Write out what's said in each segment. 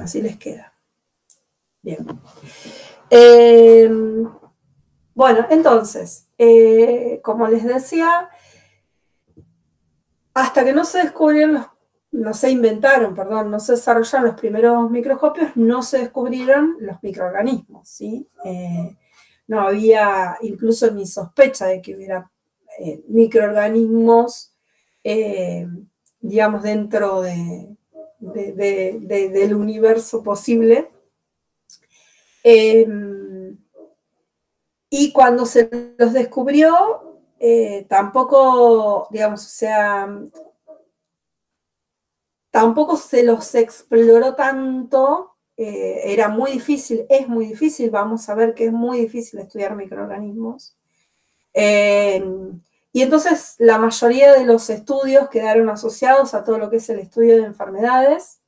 así les queda. Bien. Bueno, entonces, como les decía, hasta que no se descubrieron, no se desarrollaron los primeros microscopios, no se descubrieron los microorganismos, ¿sí? No había incluso ni sospecha de que hubiera microorganismos, digamos, dentro del universo posible. Y cuando se los descubrió, tampoco, digamos, o sea, tampoco se los exploró tanto, era muy difícil, es muy difícil, vamos a ver que es muy difícil estudiar microorganismos. Y entonces la mayoría de los estudios quedaron asociados a todo lo que es el estudio de enfermedades,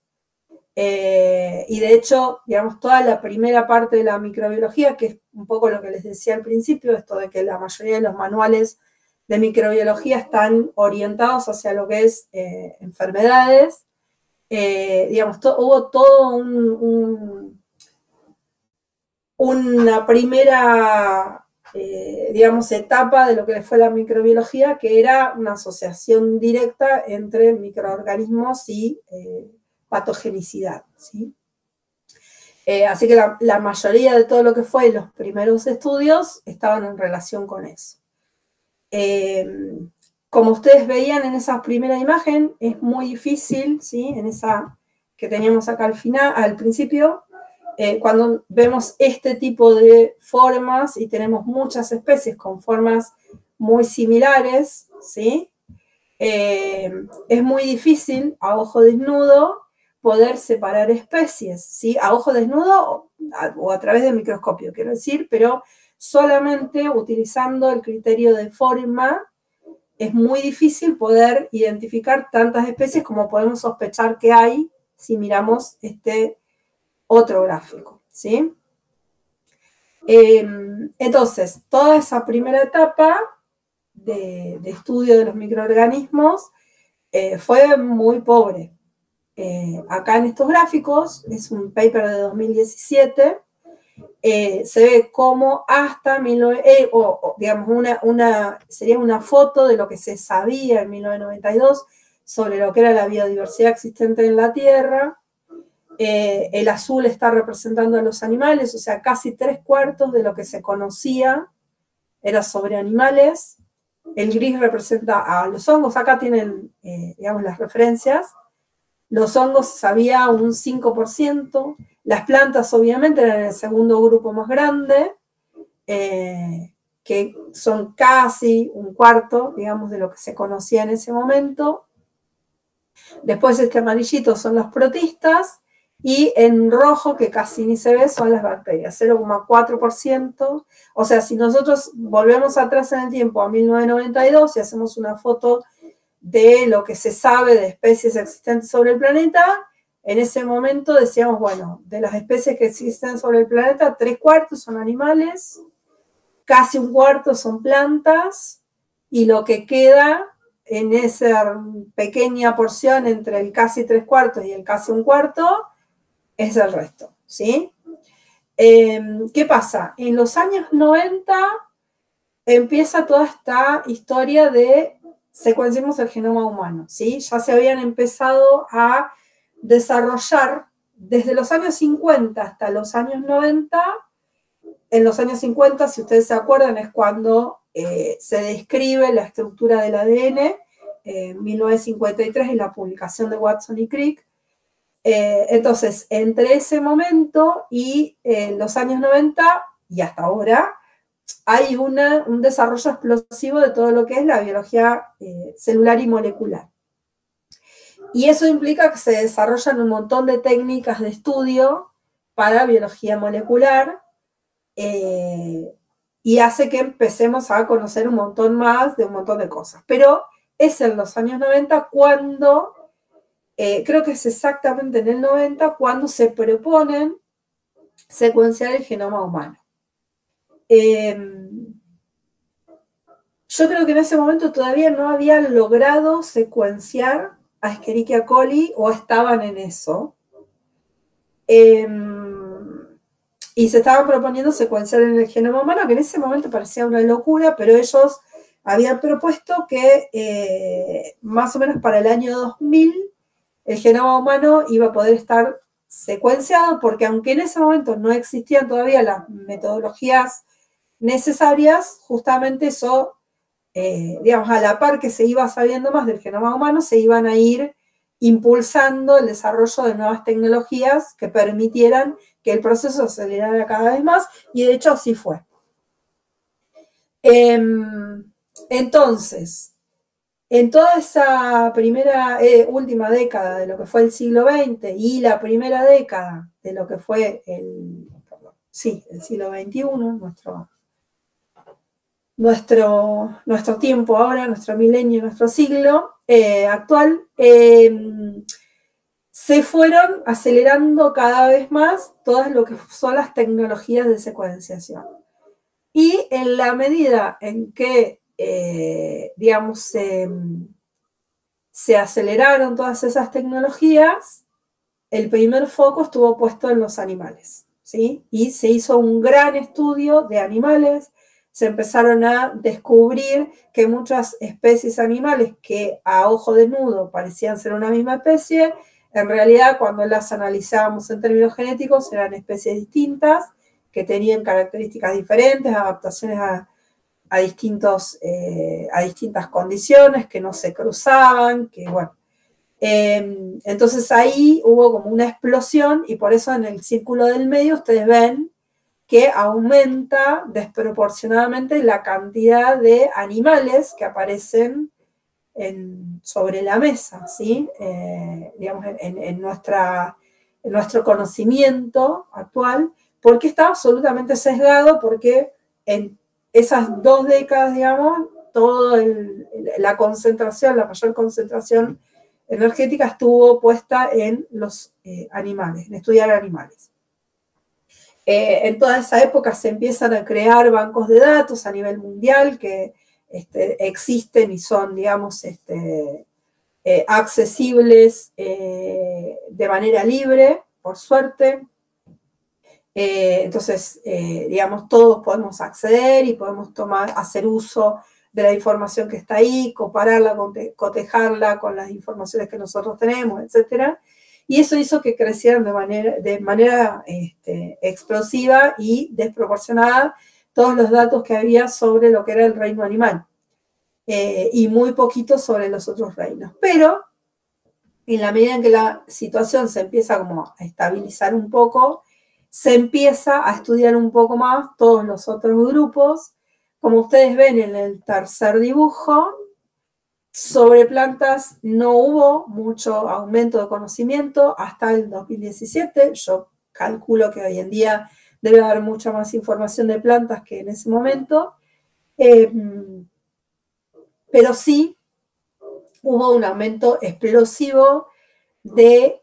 y de hecho, digamos, toda la primera parte de la microbiología, que es un poco lo que les decía al principio, esto de que la mayoría de los manuales de microbiología están orientados hacia lo que es enfermedades, digamos, hubo todo una primera, digamos, etapa de lo que fue la microbiología, que era una asociación directa entre microorganismos y patogenicidad, ¿sí? Así que la mayoría de todo lo que fue los primeros estudios estaban en relación con eso. Como ustedes veían en esa primera imagen, es muy difícil, ¿sí? En esa que teníamos acá al principio, cuando vemos este tipo de formas y tenemos muchas especies con formas muy similares, ¿sí? Es muy difícil a ojo desnudo poder separar especies, ¿sí? A ojo desnudo o a través del microscopio, quiero decir, pero solamente utilizando el criterio de forma es muy difícil poder identificar tantas especies como podemos sospechar que hay si miramos este otro gráfico, ¿sí? Entonces, toda esa primera etapa de estudio de los microorganismos fue muy pobre. Acá en estos gráficos, es un paper de 2017, se ve cómo hasta digamos, sería una foto de lo que se sabía en 1992 sobre lo que era la biodiversidad existente en la Tierra. El azul está representando a los animales, o sea, casi 3/4 de lo que se conocía era sobre animales. El gris representa a los hongos, acá tienen, digamos, las referencias. Los hongos sabía un 5%, las plantas obviamente eran el segundo grupo más grande, que son casi 1/4, digamos, de lo que se conocía en ese momento. Después este amarillito son los protistas, y en rojo, que casi ni se ve, son las bacterias, 0,4%. O sea, si nosotros volvemos atrás en el tiempo a 1992 y hacemos una foto de lo que se sabe de especies existentes sobre el planeta, en ese momento decíamos, bueno, de las especies que existen sobre el planeta, 3/4 son animales, casi 1/4 son plantas, y lo que queda en esa pequeña porción entre el casi 3/4 y el casi 1/4 es el resto, ¿sí? ¿Qué pasa? En los años 90 empieza toda esta historia de secuenciemos el genoma humano, ¿sí? Ya se habían empezado a desarrollar desde los años 50 hasta los años 90. En los años 50, si ustedes se acuerdan, es cuando se describe la estructura del ADN, 1953 y la publicación de Watson y Crick. Entonces, entre ese momento y los años 90 y hasta ahora, hay un desarrollo explosivo de todo lo que es la biología celular y molecular. Y eso implica que se desarrollan un montón de técnicas de estudio para biología molecular, y hace que empecemos a conocer un montón más de un montón de cosas. Pero es en los años 90 cuando, creo que es exactamente en el 90, cuando se proponen secuenciar el genoma humano. Yo creo que en ese momento todavía no habían logrado secuenciar a Escherichia coli, o estaban en eso. y se estaban proponiendo secuenciar en el genoma humano, que en ese momento parecía una locura, pero ellos habían propuesto que más o menos para el año 2000 el genoma humano iba a poder estar secuenciado, porque aunque en ese momento no existían todavía las metodologías necesarias, justamente eso, digamos, a la par que se iba sabiendo más del genoma humano, se iban a ir impulsando el desarrollo de nuevas tecnologías que permitieran que el proceso se acelerara cada vez más, y de hecho así fue. Entonces, en toda esa última década de lo que fue el siglo XX y la primera década de lo que fue el siglo XXI, nuestro tiempo ahora, nuestro milenio, nuestro siglo actual, se fueron acelerando cada vez más todas lo que son las tecnologías de secuenciación. Y en la medida en que, digamos, se aceleraron todas esas tecnologías, el primer foco estuvo puesto en los animales, ¿sí? Y se hizo un gran estudio de animales, se empezaron a descubrir que muchas especies animales que a ojo desnudo parecían ser una misma especie, en realidad cuando las analizábamos en términos genéticos eran especies distintas, que tenían características diferentes, adaptaciones a distintas condiciones, que no se cruzaban, que bueno. Entonces ahí hubo como una explosión, y por eso en el círculo del medio ustedes ven que aumenta desproporcionadamente la cantidad de animales que aparecen sobre la mesa, ¿sí? Digamos, en nuestro conocimiento actual, porque está absolutamente sesgado, porque en esas 2 décadas, digamos, toda la mayor concentración energética estuvo puesta en los animales, en estudiar animales. En toda esa época se empiezan a crear bancos de datos a nivel mundial que existen y son, digamos, accesibles de manera libre, por suerte. Entonces, digamos, todos podemos acceder y podemos hacer uso de la información que está ahí, compararla, cotejarla con las informaciones que nosotros tenemos, etc. Y eso hizo que crecieran de manera explosiva y desproporcionada todos los datos que había sobre lo que era el reino animal, y muy poquito sobre los otros reinos. Pero en la medida en que la situación se empieza como a estabilizar un poco, se empieza a estudiar un poco más todos los otros grupos. Como ustedes ven en el tercer dibujo, sobre plantas no hubo mucho aumento de conocimiento hasta el 2017. Yo calculo que hoy en día debe haber mucha más información de plantas que en ese momento. Pero sí hubo un aumento explosivo de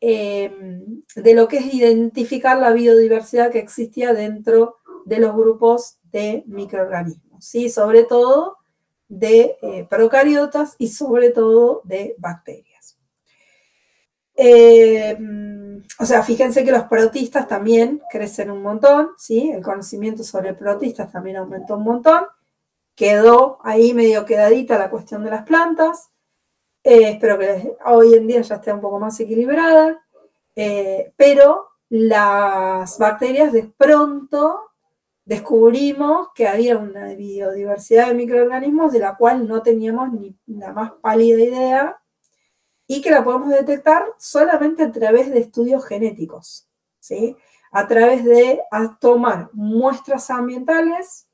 lo que es identificar la biodiversidad que existía dentro de los grupos de microorganismos, ¿sí? Sobre todo de procariotas y sobre todo de bacterias. O sea, fíjense que los protistas también crecen un montón, ¿sí? El conocimiento sobre protistas también aumentó un montón. Quedó ahí medio quedadita la cuestión de las plantas. Espero que hoy en día ya esté un poco más equilibrada. Pero las bacterias de pronto descubrimos que había una biodiversidad de microorganismos de la cual no teníamos ni la más pálida idea, y que la podemos detectar solamente a través de estudios genéticos, ¿sí? A través de tomar muestras ambientales,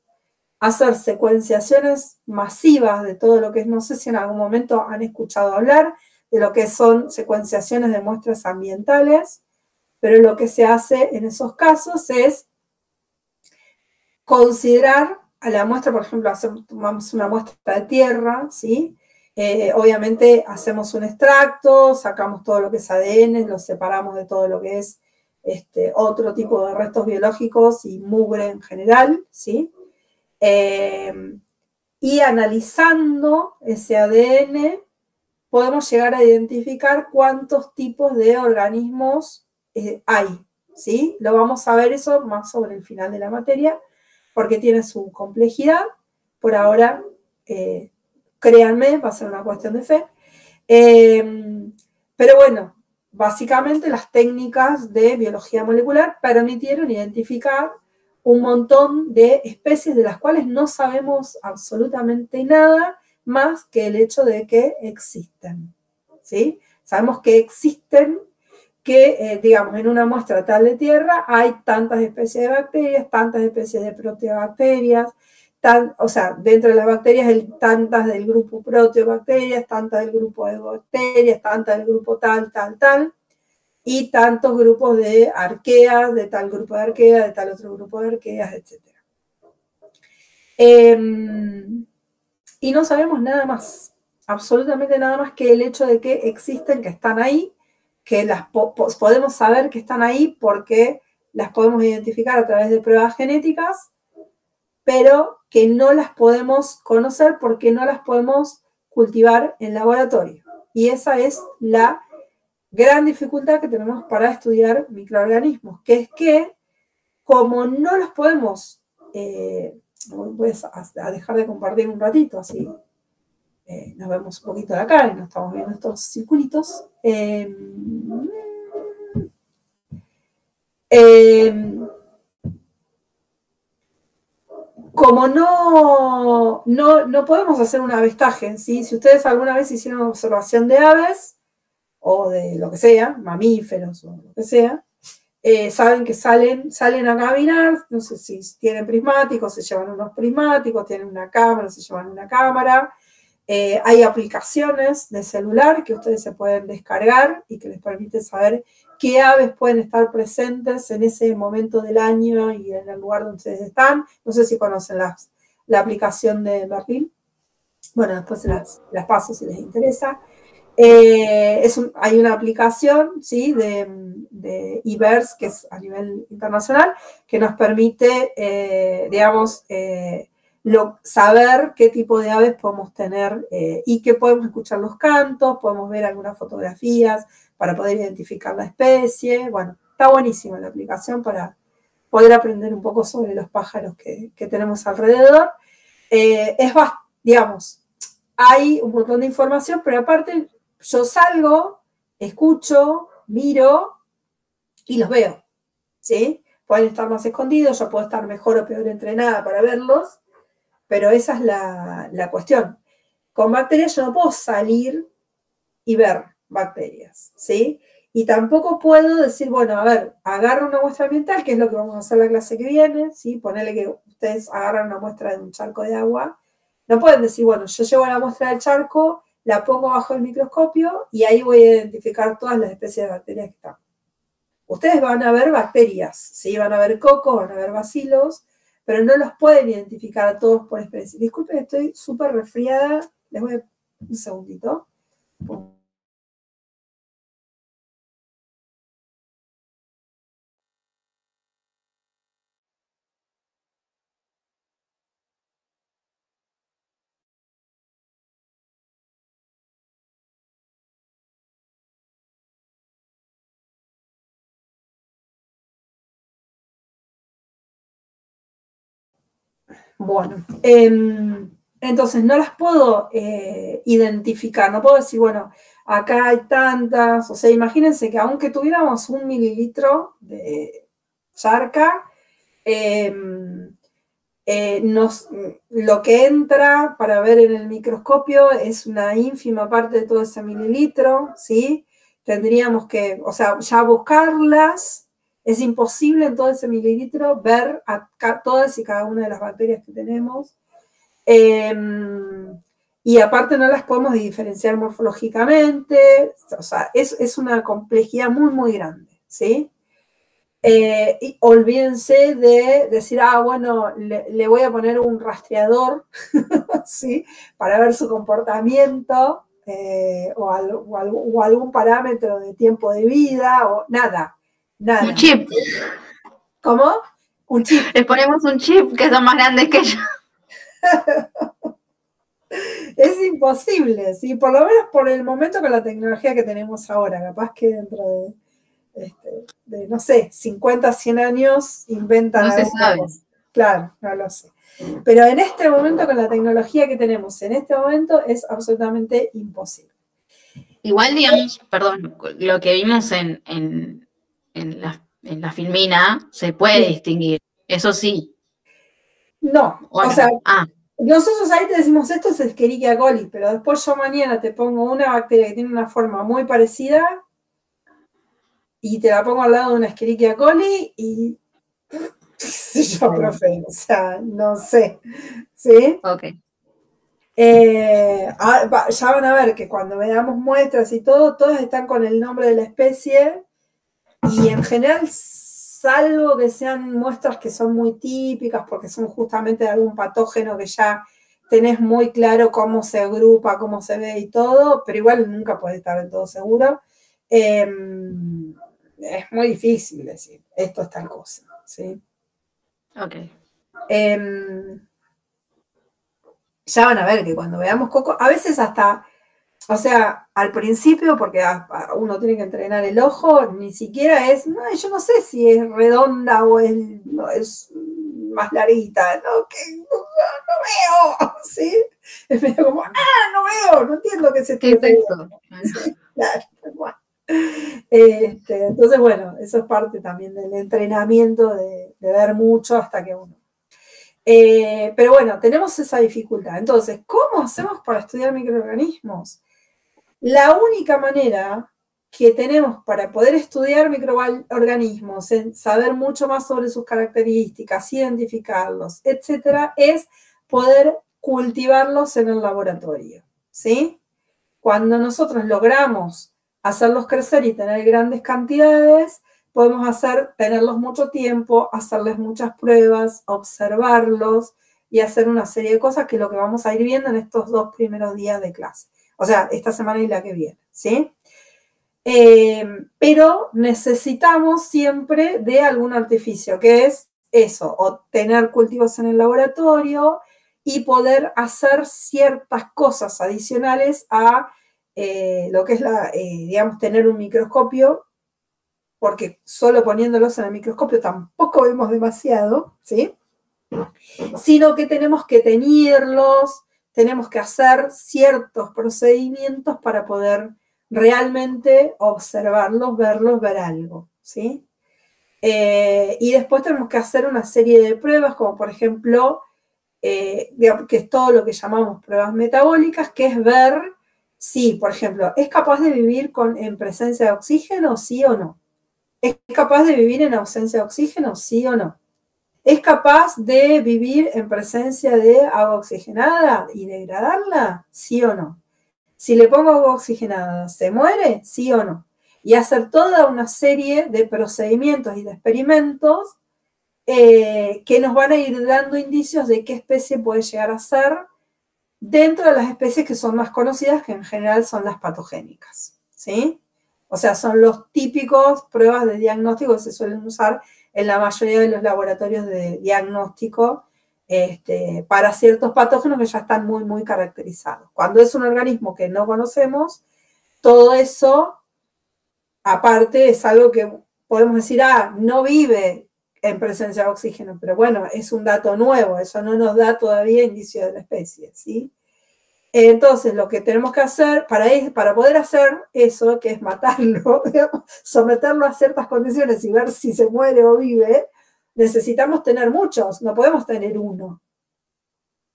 hacer secuenciaciones masivas de todo lo que es, no sé si en algún momento han escuchado hablar de lo que son secuenciaciones de muestras ambientales, pero lo que se hace en esos casos es considerar a la muestra, por ejemplo, tomamos una muestra de tierra, ¿sí? Obviamente hacemos un extracto, sacamos todo lo que es ADN, lo separamos de todo lo que es otro tipo de restos biológicos y mugre en general, ¿sí? Y analizando ese ADN podemos llegar a identificar cuántos tipos de organismos hay ¿sí? Lo vamos a ver eso más sobre el final de la materia, porque tiene su complejidad. Por ahora, créanme, va a ser una cuestión de fe. Pero bueno, básicamente las técnicas de biología molecular permitieron identificar un montón de especies de las cuales no sabemos absolutamente nada más que el hecho de que existen, ¿sí? Sabemos que existen, que, digamos, en una muestra tal de tierra hay tantas especies de bacterias, tantas especies de proteobacterias, o sea, dentro de las bacterias hay tantas del grupo proteobacterias, tantas del grupo de bacterias, tantas del grupo tal, tal, tal, y tantos grupos de arqueas, de tal grupo de arqueas, de tal otro grupo de arqueas, etc. Y no sabemos nada más, absolutamente nada más que el hecho de que existen, que están ahí, que las podemos saber que están ahí porque las podemos identificar a través de pruebas genéticas, pero que no las podemos conocer porque no las podemos cultivar en laboratorio. Y esa es la gran dificultad que tenemos para estudiar microorganismos, que es que como no los podemos, voy a dejar de compartir un ratito, así nos vemos un poquito la cara y nos estamos viendo estos circulitos. Como no podemos hacer un avestaje, ¿sí? Si ustedes alguna vez hicieron una observación de aves, o de lo que sea, mamíferos o lo que sea, saben que salen a caminar, no sé si tienen prismáticos, se llevan unos prismáticos, tienen una cámara, se llevan una cámara. Hay aplicaciones de celular que ustedes se pueden descargar y que les permiten saber qué aves pueden estar presentes en ese momento del año y en el lugar donde ustedes están. No sé si conocen la aplicación de Berlín. Bueno, después las paso si les interesa. Hay una aplicación, ¿sí? de eBirds, que es a nivel internacional, que nos permite, digamos, saber qué tipo de aves podemos tener y que podemos escuchar los cantos, podemos ver algunas fotografías para poder identificar la especie. Bueno, está buenísima la aplicación para poder aprender un poco sobre los pájaros que tenemos alrededor. Digamos, hay un montón de información, pero aparte yo salgo, escucho, miro y los veo, ¿sí? Pueden estar más escondidos, yo puedo estar mejor o peor entrenada para verlos, pero esa es la cuestión. Con bacterias yo no puedo salir y ver bacterias, ¿sí? Y tampoco puedo decir, bueno, a ver, agarro una muestra ambiental, que es lo que vamos a hacer la clase que viene, ¿sí? Ponerle que ustedes agarran una muestra de un charco de agua. No pueden decir, bueno, yo llevo la muestra del charco, la pongo bajo el microscopio y ahí voy a identificar todas las especies de bacterias que están. Ustedes van a ver bacterias, ¿sí? Van a ver cocos, van a ver bacilos, pero no los pueden identificar a todos por especie. Disculpen, estoy súper resfriada. Les voy a... un segundito. Bueno, entonces no las puedo identificar, no puedo decir, bueno, acá hay tantas, o sea, imagínense que aunque tuviéramos 1 mililitro de charca, lo que entra para ver en el microscopio es una ínfima parte de todo ese mililitro, ¿sí? Tendríamos que, o sea, ya buscarlas, es imposible en todo ese mililitro ver a todas y cada una de las bacterias que tenemos. Y aparte no las podemos diferenciar morfológicamente, o sea, es una complejidad muy, muy grande, ¿sí? Y olvídense de decir, bueno, le voy a poner un rastreador, ¿sí? Para ver su comportamiento o algún parámetro de tiempo de vida, o nada. Un chip. ¿Cómo? Un chip. Les ponemos un chip que son más grandes que ellos. Es imposible, ¿sí? Por lo menos por el momento con la tecnología que tenemos ahora, capaz que dentro de, no sé, 50, 100 años inventan No se alguna sabe. cosa. Claro, no lo sé. Pero en este momento, con la tecnología que tenemos en este momento, es absolutamente imposible. Igual, digamos, perdón, lo que vimos en la filmina se puede Sí. distinguir, eso sí. No, ¿O o no? sea, Ah, nosotros ahí te decimos esto es Escherichia coli, pero después yo mañana te pongo una bacteria que tiene una forma muy parecida y te la pongo al lado de una Escherichia coli y qué sé yo, profe, o sea, no sé, ¿sí? ok. Ya van a ver que cuando veamos muestras y todo, todas están con el nombre de la especie y en general, salvo que sean muestras que son muy típicas porque son justamente de algún patógeno que ya tenés muy claro cómo se agrupa, cómo se ve y todo, pero igual nunca podés estar del todo seguro. Es muy difícil decir, esto es tal cosa, ¿sí? Ok. Ya van a ver que cuando veamos coco, a veces hasta, o sea, al principio, porque uno tiene que entrenar el ojo, ni siquiera es, no, yo no sé si es redonda o no, es más larguita, ¿no? Que no veo, ¿sí? Es medio como, no veo, no entiendo qué es esto. ¿Qué es esto? Sí, claro, bueno. Entonces, bueno, eso es parte también del entrenamiento de ver mucho hasta que uno. Pero bueno, tenemos esa dificultad. Entonces, ¿cómo hacemos para estudiar microorganismos? La única manera que tenemos para poder estudiar microorganismos, saber mucho más sobre sus características, identificarlos, etcétera, es poder cultivarlos en el laboratorio, ¿sí? Cuando nosotros logramos hacerlos crecer y tener grandes cantidades, podemos tenerlos mucho tiempo, hacerles muchas pruebas, observarlos y hacer una serie de cosas que es lo que vamos a ir viendo en estos 2 primeros días de clase. O sea, esta semana y la que viene, ¿sí? Pero necesitamos siempre de algún artificio, que es eso, o tener cultivos en el laboratorio y poder hacer ciertas cosas adicionales a lo que es digamos, tener un microscopio, porque solo poniéndolos en el microscopio tampoco vemos demasiado, ¿sí? Sino que tenemos que teñirlos, tenemos que hacer ciertos procedimientos para poder realmente observarlos, verlos, ver algo, ¿sí? Y después tenemos que hacer una serie de pruebas, como por ejemplo, digamos, que es todo lo que llamamos pruebas metabólicas, que es ver si, por ejemplo, es capaz de vivir en presencia de oxígeno, sí o no. ¿Es capaz de vivir en ausencia de oxígeno, sí o no? ¿Es capaz de vivir en presencia de agua oxigenada y degradarla? ¿Sí o no? Si le pongo agua oxigenada, ¿se muere? ¿Sí o no? Y hacer toda una serie de procedimientos y de experimentos que nos van a ir dando indicios de qué especie puede llegar a ser dentro de las especies que son más conocidas, que en general son las patogénicas, ¿sí? O sea, son los típicos pruebas de diagnóstico que se suelen usar en la mayoría de los laboratorios de diagnóstico para ciertos patógenos que ya están muy, muy caracterizados. Cuando es un organismo que no conocemos, todo eso, aparte, es algo que podemos decir, no vive en presencia de oxígeno, pero bueno, es un dato nuevo, eso no nos da todavía indicio de la especie, ¿sí? Entonces, lo que tenemos que hacer para poder hacer eso, que es matarlo, digamos, someterlo a ciertas condiciones y ver si se muere o vive, necesitamos tener muchos, no podemos tener uno.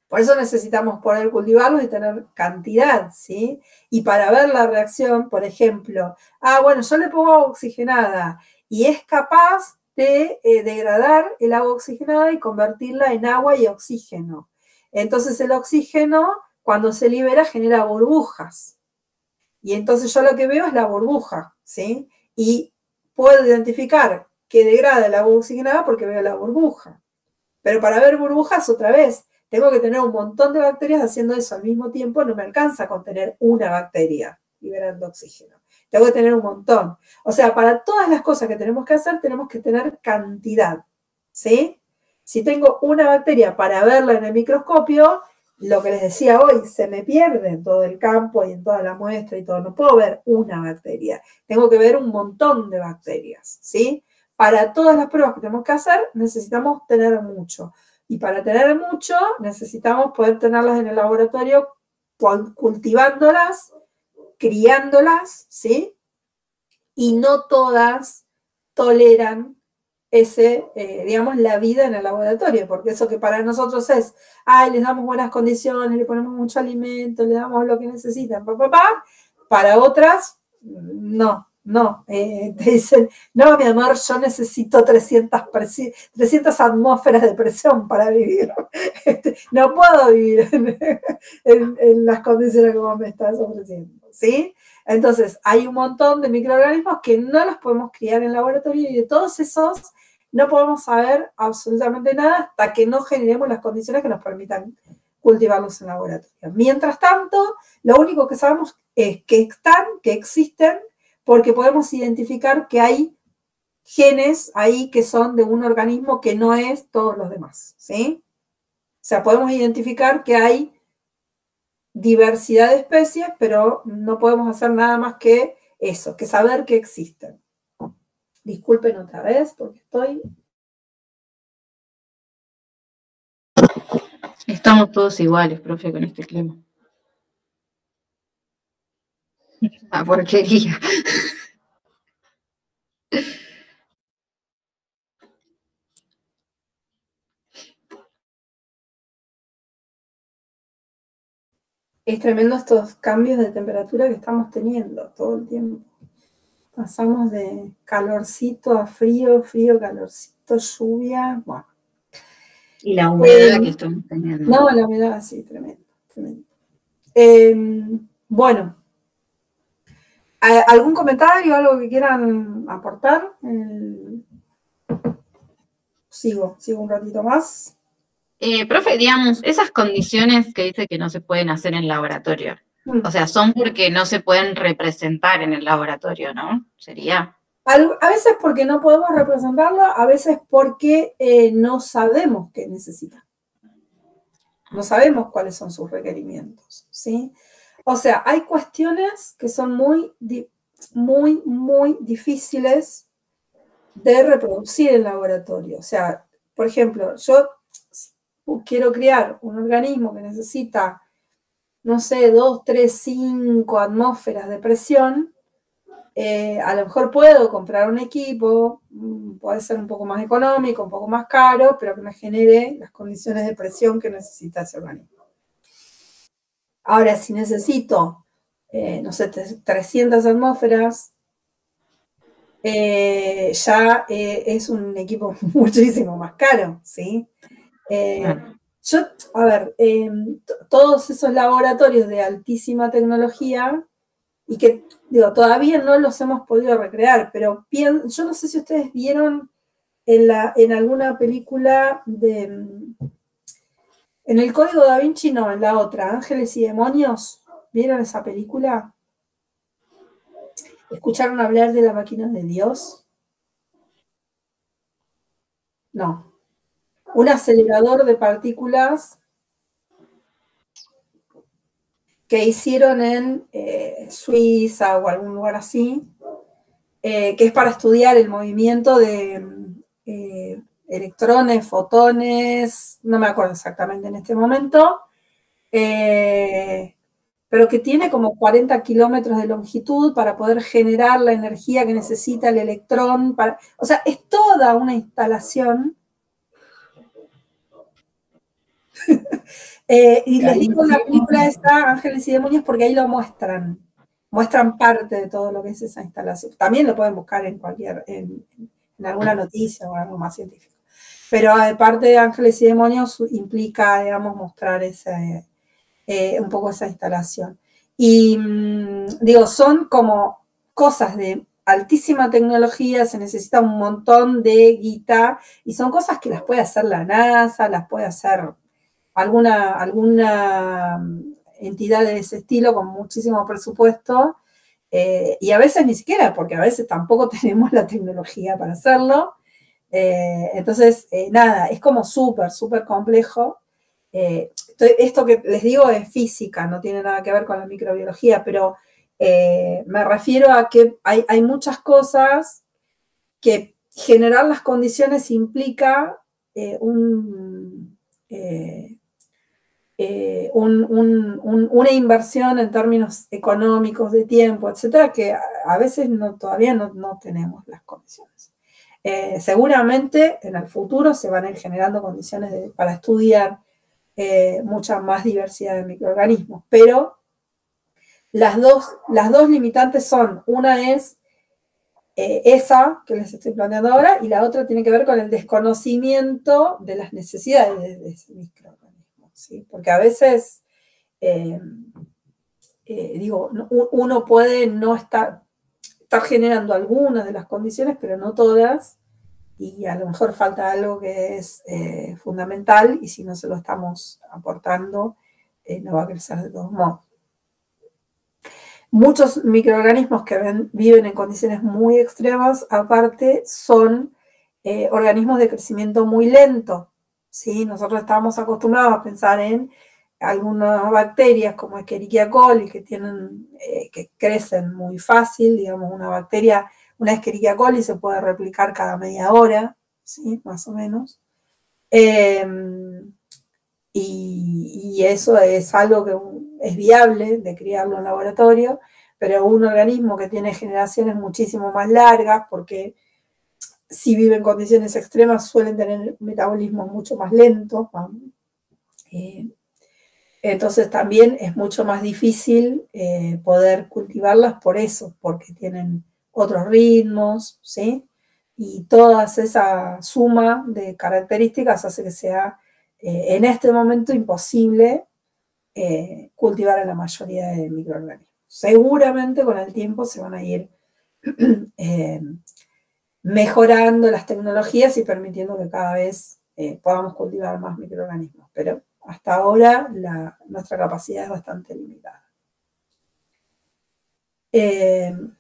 Por eso necesitamos poder cultivarlos y tener cantidad, ¿sí? Y para ver la reacción, por ejemplo, bueno, yo le pongo agua oxigenada y es capaz de degradar el agua oxigenada y convertirla en agua y oxígeno. Entonces el oxígeno, cuando se libera, genera burbujas. Y entonces yo lo que veo es la burbuja, ¿sí? Y puedo identificar que degrada el agua oxigenada porque veo la burbuja. Pero para ver burbujas, otra vez, tengo que tener un montón de bacterias haciendo eso al mismo tiempo, no me alcanza con tener una bacteria liberando oxígeno. Tengo que tener un montón. O sea, para todas las cosas que tenemos que hacer, tenemos que tener cantidad, ¿sí? Si tengo una bacteria para verla en el microscopio, lo que les decía hoy, se me pierde en todo el campo y en toda la muestra y todo. No puedo ver una bacteria, tengo que ver un montón de bacterias, ¿sí? Para todas las pruebas que tenemos que hacer, necesitamos tener mucho. Y para tener mucho, necesitamos poder tenerlas en el laboratorio, cultivándolas, criándolas, ¿sí? Y no todas toleran digamos, la vida en el laboratorio, porque eso que para nosotros es, les damos buenas condiciones, le ponemos mucho alimento, le damos lo que necesitan, para otras, no, te dicen, no, mi amor, yo necesito 300 atmósferas de presión para vivir, no puedo vivir en las condiciones que vos me estás ofreciendo, ¿sí? Entonces, hay un montón de microorganismos que no los podemos criar en laboratorio y de todos esos no podemos saber absolutamente nada hasta que no generemos las condiciones que nos permitan cultivarlos en laboratorio. Mientras tanto, lo único que sabemos es que están, que existen, porque podemos identificar que hay genes ahí que son de un organismo que no es todos los demás, ¿sí? O sea, podemos identificar que hay diversidad de especies, pero no podemos hacer nada más que eso, que saber que existen. Disculpen otra vez porque estoy... Estamos todos iguales, profe, con este clima. La porquería. Es tremendo estos cambios de temperatura que estamos teniendo todo el tiempo. Pasamos de calorcito a frío, frío, calorcito, lluvia. Bueno. Y la humedad que estamos teniendo. No, la humedad, sí, tremendo, tremendo. Bueno, ¿algún comentario, algo que quieran aportar? Sigo un ratito más. Profe, digamos, esas condiciones que dice que no se pueden hacer en laboratorio, o sea, son porque no se pueden representar en el laboratorio, ¿no? Sería... A veces porque no podemos representarlo, a veces porque no sabemos qué necesita. No sabemos cuáles son sus requerimientos, ¿sí? O sea, hay cuestiones que son muy difíciles de reproducir en laboratorio. O sea, por ejemplo, yo quiero crear un organismo que necesita, no sé, 2, 3, 5 atmósferas de presión. A lo mejor puedo comprar un equipo, puede ser un poco más económico, un poco más caro, pero que me genere las condiciones de presión que necesita ese organismo. Ahora, si necesito, no sé, 300 atmósferas, ya es un equipo muchísimo más caro, ¿sí? Yo, a ver, todos esos laboratorios de altísima tecnología, y que, digo, todavía no los hemos podido recrear, pero yo no sé si ustedes vieron en alguna película en el Código Da Vinci, no, en la otra, Ángeles y Demonios, ¿vieron esa película? ¿Escucharon hablar de la máquina de Dios? No. Un acelerador de partículas que hicieron en Suiza o algún lugar así, que es para estudiar el movimiento de electrones, fotones, no me acuerdo exactamente en este momento, pero que tiene como 40 kilómetros de longitud para poder generar la energía que necesita el electrón. O sea, es toda una instalación. Y les digo la película esta, Ángeles y Demonios, porque ahí lo muestran parte de todo lo que es esa instalación. También lo pueden buscar en alguna noticia o algo más científico. Pero parte de Ángeles y Demonios implica, digamos, mostrar un poco esa instalación. Y digo, son como cosas de altísima tecnología, se necesita un montón de guita, y son cosas que las puede hacer la NASA, las puede hacer alguna entidad de ese estilo con muchísimo presupuesto, y a veces ni siquiera, porque a veces tampoco tenemos la tecnología para hacerlo. Entonces, nada, es como súper complejo. esto que les digo es física, no tiene nada que ver con la microbiología, pero me refiero a que hay muchas cosas que generar las condiciones implica una inversión en términos económicos, de tiempo, etcétera, que a veces todavía no tenemos las condiciones. Seguramente en el futuro se van a ir generando condiciones para estudiar mucha más diversidad de microorganismos, pero las dos limitantes son, una es esa que les estoy planteando ahora, y la otra tiene que ver con el desconocimiento de las necesidades de ese microorganismo, ¿sí? Porque a veces, uno puede no estar generando algunas de las condiciones, pero no todas, y a lo mejor falta algo que es fundamental, y si no se lo estamos aportando, no va a crecer de todos modos. Muchos microorganismos que viven en condiciones muy extremas, aparte, son organismos de crecimiento muy lento, ¿sí? Nosotros estamos acostumbrados a pensar en algunas bacterias como Escherichia coli que crecen muy fácil, digamos, una Escherichia coli se puede replicar cada media hora, ¿sí? Más o menos. Y eso es algo que es viable de criarlo en laboratorio, pero un organismo que tiene generaciones muchísimo más largas, porque si vive en condiciones extremas suelen tener metabolismos mucho más lentos, entonces también es mucho más difícil poder cultivarlas por eso, porque tienen otros ritmos, ¿sí? Y toda esa suma de características hace que sea en este momento imposible cultivar a la mayoría de microorganismos. Seguramente con el tiempo se van a ir mejorando las tecnologías y permitiendo que cada vez podamos cultivar más microorganismos, pero hasta ahora nuestra capacidad es bastante limitada.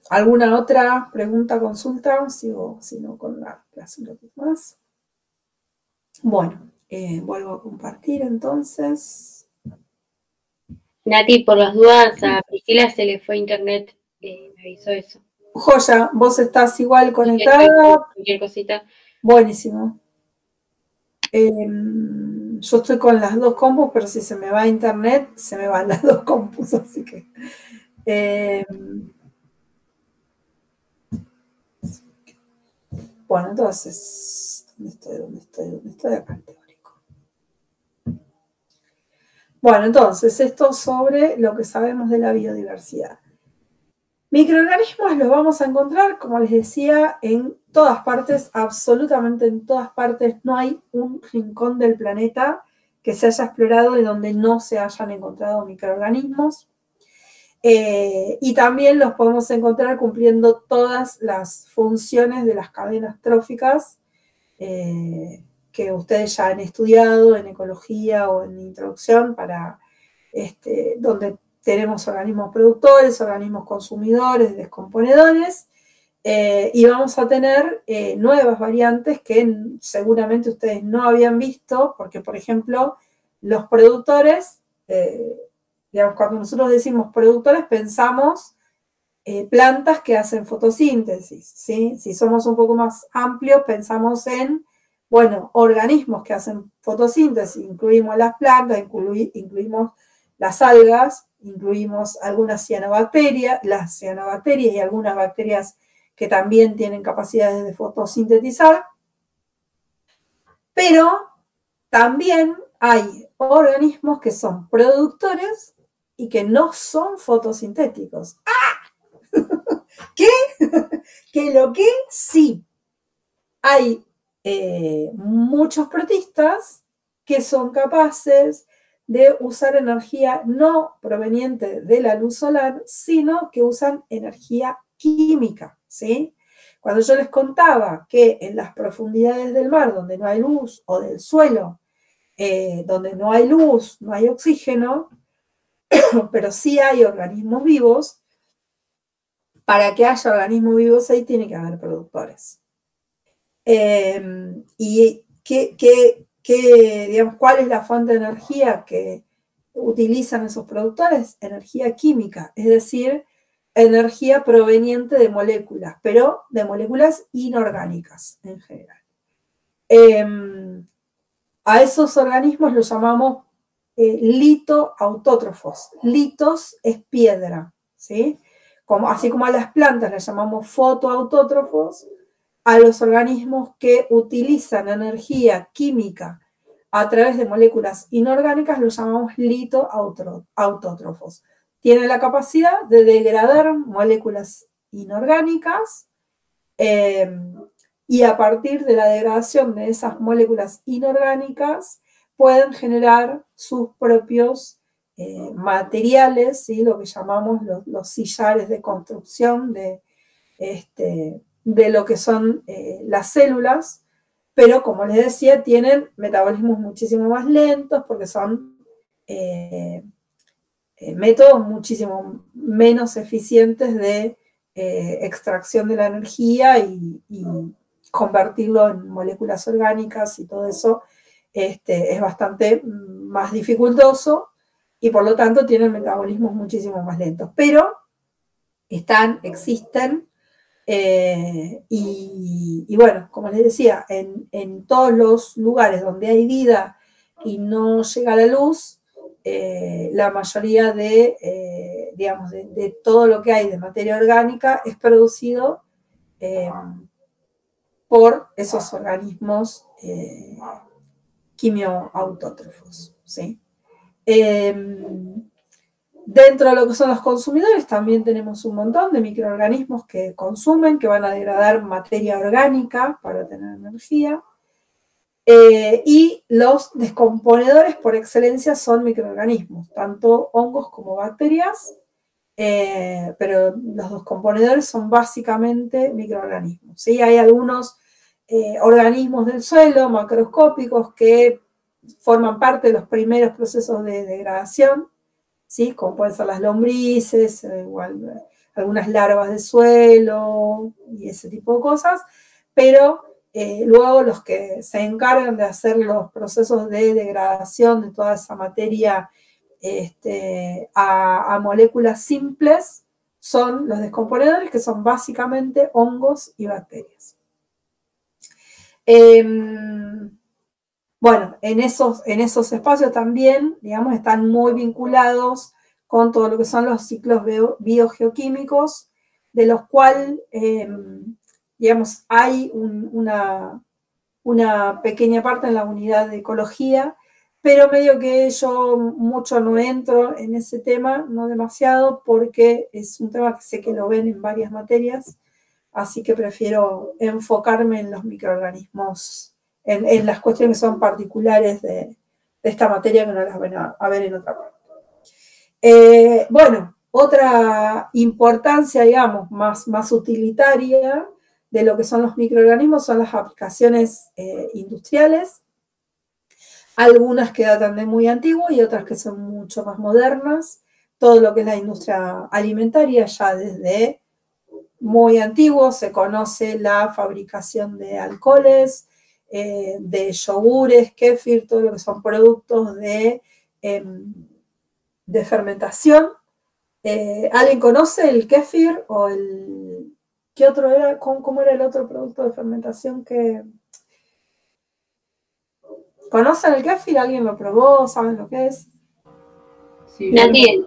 ¿Alguna otra pregunta, consulta? Sigo, si no, con la clase un ratito más. Bueno, vuelvo a compartir entonces. Nati, por las dudas, a Priscila se le fue internet, me avisó eso. Joya, vos estás igual conectada. Cualquier cosita. Buenísimo. Yo estoy con las dos compus, pero si se me va a internet, se me van las dos compus, así que... bueno, entonces, ¿dónde estoy? Acá, el teórico. Bueno, entonces, esto sobre lo que sabemos de la biodiversidad. Microorganismos los vamos a encontrar, como les decía, en todas partes, absolutamente en todas partes. No hay un rincón del planeta que se haya explorado y donde no se hayan encontrado microorganismos. Y también los podemos encontrar cumpliendo todas las funciones de las cadenas tróficas que ustedes ya han estudiado en ecología o en introducción, donde tenemos organismos productores, organismos consumidores, descomponedores, y vamos a tener nuevas variantes que seguramente ustedes no habían visto, porque, por ejemplo, los productores, digamos, cuando nosotros decimos productores, pensamos plantas que hacen fotosíntesis, ¿sí? Si somos un poco más amplios, pensamos en, bueno, organismos que hacen fotosíntesis, incluimos las plantas, incluimos las algas, incluimos algunas cianobacterias, las cianobacterias y algunas bacterias que también tienen capacidades de fotosintetizar, pero también hay organismos que son productores y que no son fotosintéticos. ¡Ah! ¿Qué? ¿Que lo que? Sí. Hay muchos protistas que son capaces de usar energía no proveniente de la luz solar, sino que usan energía química, ¿sí? Cuando yo les contaba que en las profundidades del mar, donde no hay luz, o del suelo, donde no hay luz, no hay oxígeno, pero sí hay organismos vivos, para que haya organismos vivos ahí tiene que haber productores. ¿Y digamos, cuál es la fuente de energía que utilizan esos productores? Energía química, es decir, energía proveniente de moléculas, pero de moléculas inorgánicas en general. A esos organismos los llamamos litoautótrofos. Litos es piedra, ¿sí? Así como a las plantas las llamamos fotoautótrofos, a los organismos que utilizan energía química a través de moléculas inorgánicas los llamamos litoautótrofos. Tienen la capacidad de degradar moléculas inorgánicas y a partir de la degradación de esas moléculas inorgánicas pueden generar sus propios materiales, ¿sí? Lo que llamamos los sillares de construcción de lo que son las células, pero como les decía, tienen metabolismos muchísimo más lentos porque son métodos muchísimo menos eficientes de extracción de la energía y convertirlo en moléculas orgánicas y todo eso es bastante más dificultoso y por lo tanto tienen metabolismos muchísimo más lentos, pero existen y bueno, como les decía, en todos los lugares donde hay vida y no llega la luz, la mayoría digamos, de todo lo que hay de materia orgánica es producido por esos organismos quimioautótrofos, ¿sí? Dentro de lo que son los consumidores también tenemos un montón de microorganismos que consumen, que van a degradar materia orgánica para tener energía. Y los descomponedores por excelencia son microorganismos, tanto hongos como bacterias, pero los descomponedores son básicamente microorganismos, ¿sí? Hay algunos organismos del suelo macroscópicos que forman parte de los primeros procesos de degradación, ¿sí? Como pueden ser las lombrices, igual, algunas larvas de suelo y ese tipo de cosas, pero luego los que se encargan de hacer los procesos de degradación de toda esa materia a moléculas simples son los descomponedores, que son básicamente hongos y bacterias. Bueno, en esos espacios también, digamos, están muy vinculados con todo lo que son los ciclos biogeoquímicos, de los cuales, digamos, hay una pequeña parte en la unidad de ecología, pero medio que yo mucho no entro en ese tema, no demasiado, porque es un tema que sé que lo ven en varias materias, así que prefiero enfocarme en los microorganismos, en las cuestiones que son particulares de esta materia, que no las van a ver en otra parte. Bueno, otra importancia, digamos, más utilitaria de lo que son los microorganismos son las aplicaciones industriales, algunas que datan de muy antiguo y otras que son mucho más modernas. Todo lo que es la industria alimentaria, ya desde muy antiguo se conoce la fabricación de alcoholes, de yogures, kéfir, todo lo que son productos de fermentación. ¿Alguien conoce el kéfir o el... ¿Qué otro era? ¿Cómo era el otro producto de fermentación que... ¿Conocen el kéfir? ¿Alguien lo probó? ¿Saben lo que es? Sí. Nadie.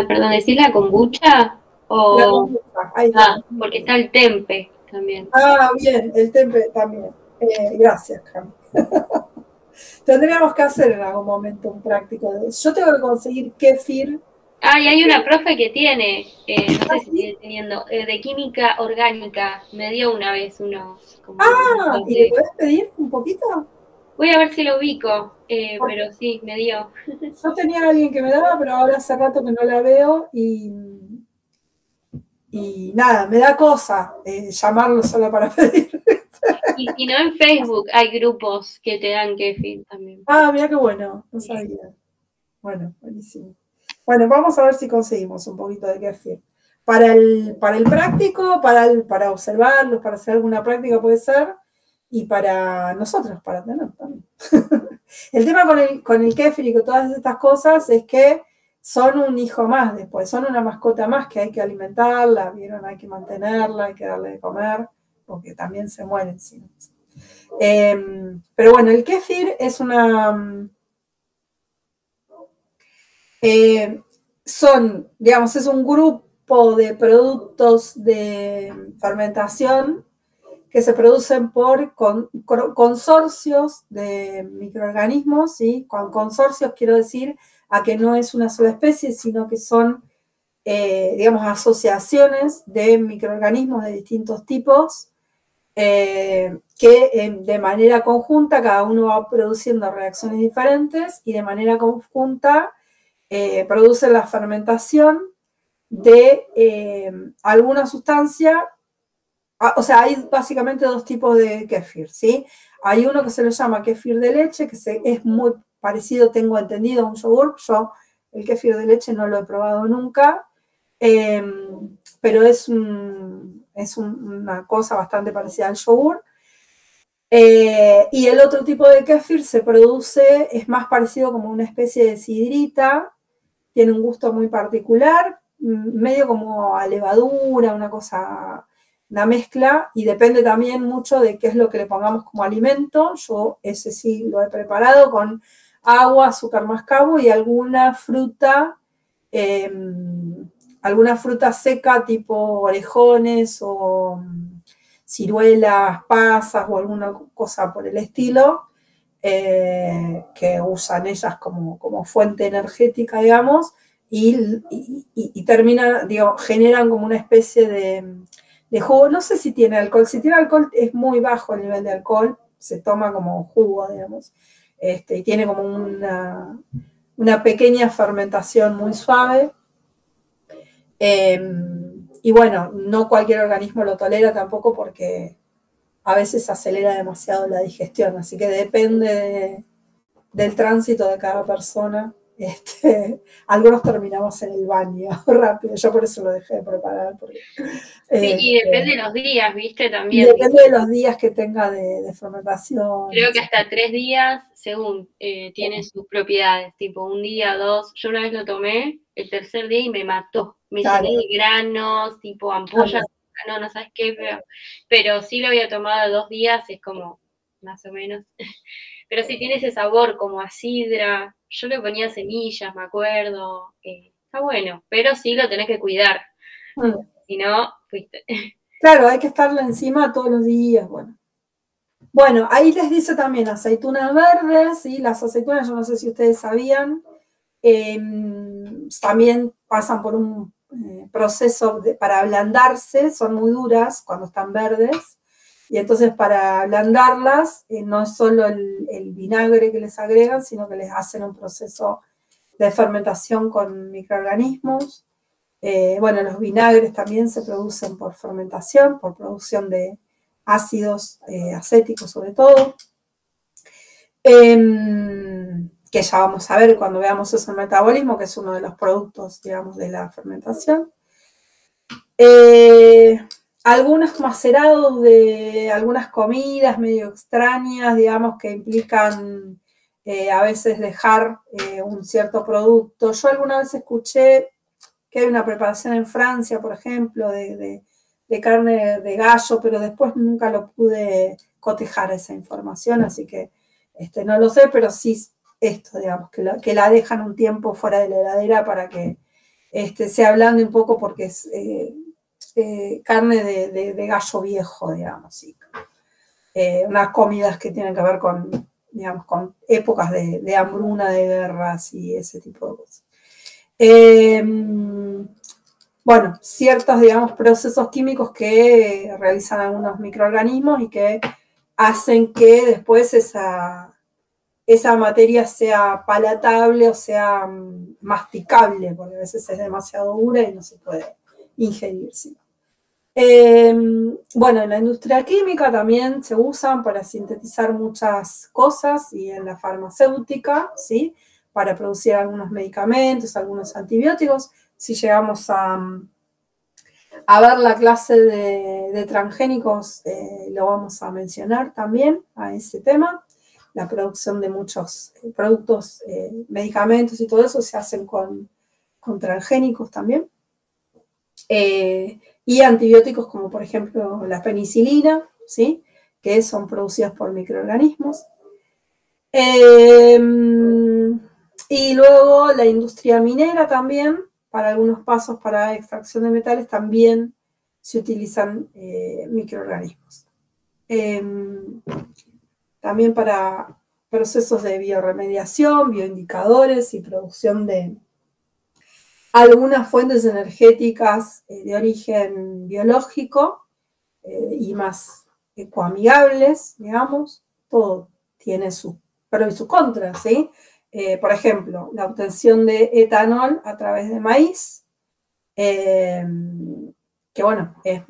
Perdón, ¿decís la kombucha? O... La kombucha, ahí está. Porque está el tempe también. Bien, el tempe también. Gracias, Cami. Tendríamos que hacer en algún momento un práctico de eso. Yo tengo que conseguir kéfir. Y hay una profe que tiene, no sé si sigue teniendo, de química orgánica. Me dio una vez uno. ¿Y le podés pedir un poquito? Voy a ver si lo ubico, pero sí, me dio. Yo tenía a alguien que me daba, pero ahora hace rato que no la veo y nada, me da cosa llamarlo solo para pedir. Y si no, en Facebook hay grupos que te dan kéfir también. Mira qué bueno, no sabía. Bueno, buenísimo. Bueno, vamos a ver si conseguimos un poquito de kéfir. Para el práctico, para observarlos, para hacer alguna práctica puede ser, y para nosotros, para tener también. El tema con el kéfir y con todas estas cosas es que son un hijo más después, son una mascota más que hay que alimentarla, ¿vieron? Hay que mantenerla, hay que darle de comer, porque también se mueren. ¿Sí? Pero bueno, el kéfir es una... digamos, es un grupo de productos de fermentación que se producen por consorcios de microorganismos, ¿sí? Con consorcios quiero decir a que no es una sola especie, sino que son, digamos, asociaciones de microorganismos de distintos tipos, que de manera conjunta cada uno va produciendo reacciones diferentes y de manera conjunta producen la fermentación de alguna sustancia. O sea, hay básicamente dos tipos de kéfir, ¿sí? Hay uno que se lo llama kéfir de leche, que es muy parecido, tengo entendido, a un yogur. Yo el kéfir de leche no lo he probado nunca, pero es una cosa bastante parecida al yogur. Y el otro tipo de kéfir se produce, es más parecido como una especie de sidrita, tiene un gusto muy particular, medio como a levadura, una mezcla, y depende también mucho de qué es lo que le pongamos como alimento. Yo ese sí lo he preparado con agua, azúcar mascabo y alguna fruta seca tipo orejones o ciruelas, pasas o alguna cosa por el estilo, que usan ellas como fuente energética, digamos, y terminan, digo, generan como una especie de jugo. No sé si tiene alcohol. Si tiene alcohol es muy bajo el nivel de alcohol, se toma como jugo, digamos, y tiene como una pequeña fermentación muy suave. Y bueno, no cualquier organismo lo tolera tampoco porque a veces acelera demasiado la digestión, así que depende del tránsito de cada persona. Algunos terminamos en el baño rápido, yo por eso lo dejé de preparar. Porque, sí, y depende de los días, ¿viste? También. Y depende de los días que tenga de fermentación. Creo que hasta 3 días, según, tiene sus propiedades, tipo 1 día, 2. Yo una vez lo tomé el tercer día y me mató. Me llené de granos, tipo ampollas, no sabes qué, pero sí lo había tomado 2 días, es como, más o menos. Pero sí tiene ese sabor como a sidra. Yo le ponía semillas, me acuerdo. Está bueno, pero sí lo tenés que cuidar. Si no, fuiste. Claro, hay que estarle encima todos los días, bueno. Bueno, ahí les dice también aceitunas verdes, ¿sí? Las aceitunas, yo no sé si ustedes sabían, también pasan por un proceso para ablandarse, son muy duras cuando están verdes, y entonces para ablandarlas no es solo el vinagre que les agregan, sino que les hacen un proceso de fermentación con microorganismos. Bueno, los vinagres también se producen por fermentación, por producción de ácidos acéticos sobre todo, que ya vamos a ver cuando veamos eso en metabolismo, que es uno de los productos, digamos, de la fermentación. Algunos macerados de algunas comidas medio extrañas, digamos, que implican a veces dejar un cierto producto. Yo alguna vez escuché que hay una preparación en Francia, por ejemplo, de carne de gallo, pero después nunca lo pude cotejar esa información, así que no lo sé, pero sí esto, digamos, que la dejan un tiempo fuera de la heladera para que se ablande un poco porque es carne de gallo viejo, digamos, sí. Unas comidas que tienen que ver con, digamos, con épocas de hambruna, de guerras y ese tipo de cosas. Bueno, ciertos, digamos, procesos químicos que realizan algunos microorganismos y que hacen que después esa materia sea palatable o sea masticable, porque a veces es demasiado dura y no se puede ingerir. ¿Sí? Bueno, en la industria química también se usan para sintetizar muchas cosas y en la farmacéutica, ¿sí? Para producir algunos medicamentos, algunos antibióticos. Si llegamos a A ver, la clase de transgénicos lo vamos a mencionar también a ese tema. La producción de muchos productos, medicamentos y todo eso se hacen con transgénicos también. Y antibióticos como por ejemplo la penicilina, ¿sí? Que son producidas por microorganismos. Y luego la industria minera también, para algunos pasos para extracción de metales, también se utilizan microorganismos. También para procesos de biorremediación, bioindicadores y producción de algunas fuentes energéticas de origen biológico y más ecoamigables, digamos. Todo tiene sus pros y sus contras, ¿sí? Por ejemplo, la obtención de etanol a través de maíz, que bueno, es,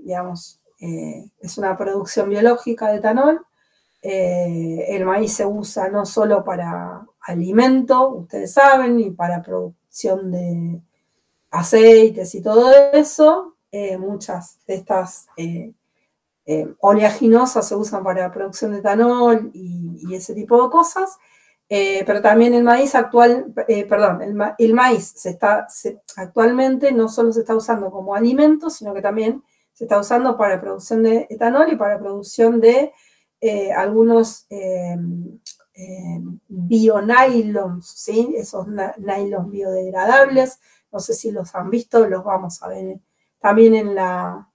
digamos, es una producción biológica de etanol. El maíz se usa no solo para alimento, ustedes saben, y para producción de aceites y todo eso. Muchas de estas oleaginosas se usan para la producción de etanol y ese tipo de cosas. Pero también el maíz el maíz actualmente no solo se está usando como alimento, sino que también se está usando para producción de etanol y para producción de algunos bionylons, ¿sí? Esos nylons biodegradables. No sé si los han visto, los vamos a ver también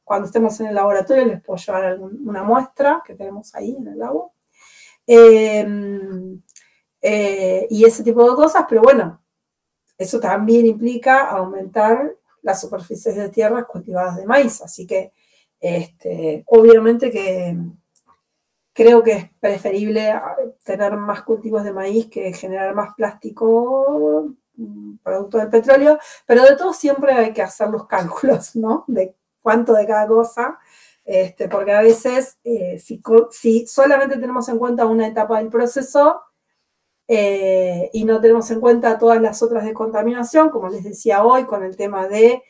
cuando estemos en el laboratorio. Les puedo llevar una muestra que tenemos ahí en el labo. Y ese tipo de cosas, pero bueno, eso también implica aumentar las superficies de tierras cultivadas de maíz, así que obviamente que creo que es preferible tener más cultivos de maíz que generar más plástico, producto del petróleo, pero de todo siempre hay que hacer los cálculos, ¿no? De cuánto de cada cosa, porque a veces si solamente tenemos en cuenta una etapa del proceso, y no tenemos en cuenta todas las otras de contaminación, como les decía hoy, con el tema de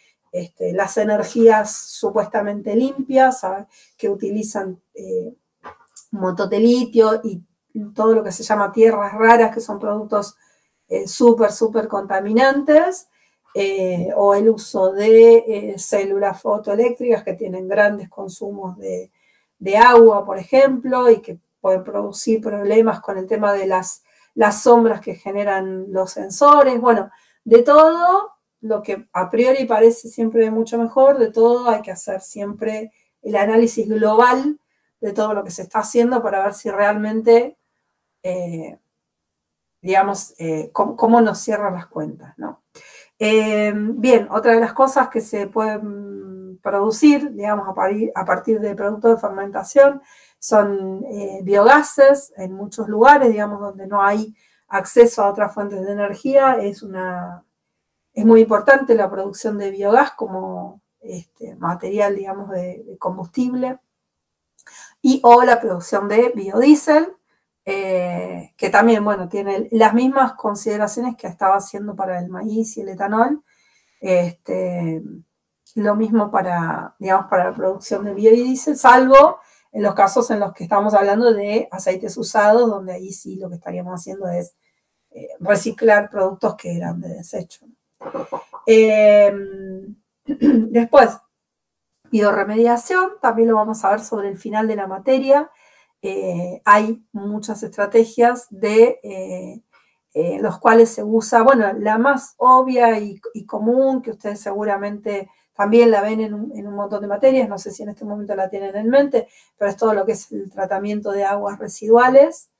las energías supuestamente limpias, ¿sabes? Que utilizan un montón de litio y todo lo que se llama tierras raras, que son productos súper contaminantes, o el uso de células fotoeléctricas que tienen grandes consumos de agua, por ejemplo, y que pueden producir problemas con el tema de las sombras que generan los sensores. Bueno, de todo lo que a priori parece siempre mucho mejor, de todo hay que hacer siempre el análisis global de todo lo que se está haciendo para ver si realmente, digamos, cómo nos cierran las cuentas, ¿no? Bien, otra de las cosas que se pueden producir, digamos, a partir de productos de fermentación son biogases en muchos lugares, digamos, donde no hay acceso a otras fuentes de energía. Es muy importante la producción de biogás como material, digamos, de combustible, o la producción de biodiesel, que también, bueno, tiene las mismas consideraciones que estaba haciendo para el maíz y el etanol. Lo mismo para, digamos, para la producción de biodiesel, salvo en los casos en los que estamos hablando de aceites usados, donde ahí sí lo que estaríamos haciendo es reciclar productos que eran de desecho. Después, biorremediación, también lo vamos a ver sobre el final de la materia. Hay muchas estrategias de los cuales se usa, bueno, la más obvia y común, que ustedes seguramente también la ven en un montón de materias, no sé si en este momento la tienen en mente, pero es todo lo que es el tratamiento de aguas residuales.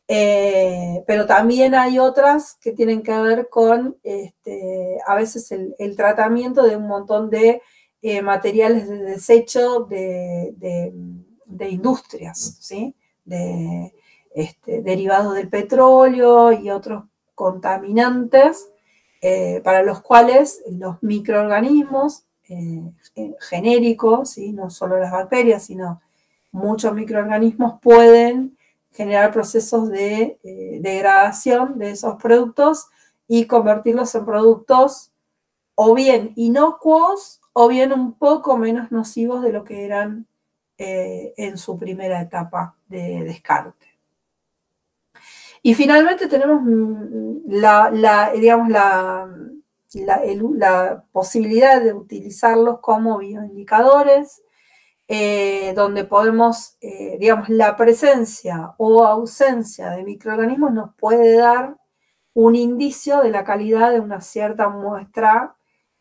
Pero también hay otras que tienen que ver con a veces el tratamiento de un montón de materiales de desecho de industrias, ¿sí? Derivados del petróleo y otros contaminantes, para los cuales los microorganismos genéricos, ¿sí? No solo las bacterias, sino muchos microorganismos pueden generar procesos de degradación de esos productos y convertirlos en productos o bien inocuos o bien un poco menos nocivos de lo que eran en su primera etapa de descarte. Y finalmente tenemos la posibilidad de utilizarlos como bioindicadores, donde podemos, digamos, la presencia o ausencia de microorganismos nos puede dar un indicio de la calidad de una cierta muestra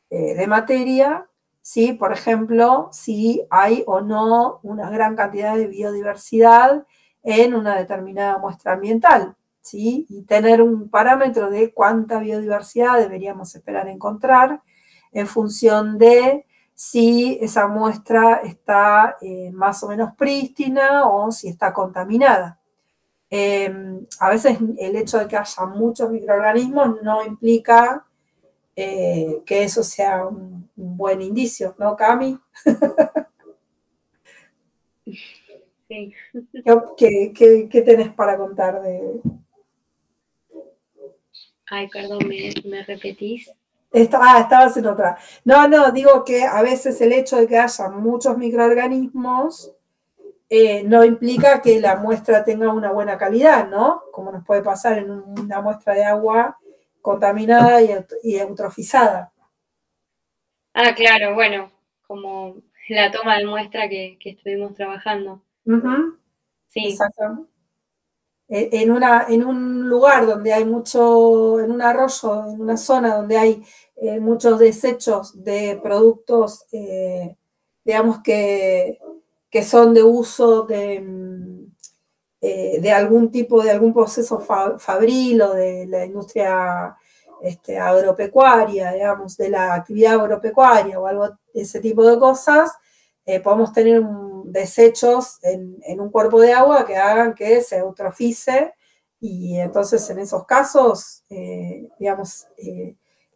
de materia, ¿sí? Por ejemplo, si hay o no una gran cantidad de biodiversidad en una determinada muestra ambiental, ¿sí? Y tener un parámetro de cuánta biodiversidad deberíamos esperar encontrar en función de si esa muestra está más o menos prístina o si está contaminada. A veces el hecho de que haya muchos microorganismos no implica que eso sea un buen indicio, ¿no, Cami? Sí. ¿Qué tenés para contar de...? Ay, perdón, ¿me repetís? Estabas en otra. No, digo que a veces el hecho de que haya muchos microorganismos no implica que la muestra tenga una buena calidad, ¿no? Como nos puede pasar en una muestra de agua contaminada y eutrofizada. Ah, claro, bueno, como la toma de muestra que estuvimos trabajando. Sí. Exacto. En un lugar donde hay mucho, en un arroyo, en una zona donde hay muchos desechos de productos, digamos que son de uso de algún tipo, de algún proceso fabril o de la industria agropecuaria, digamos, de la actividad agropecuaria o algo de ese tipo de cosas, podemos tener desechos en un cuerpo de agua que hagan que se eutrofice y entonces en esos casos, digamos,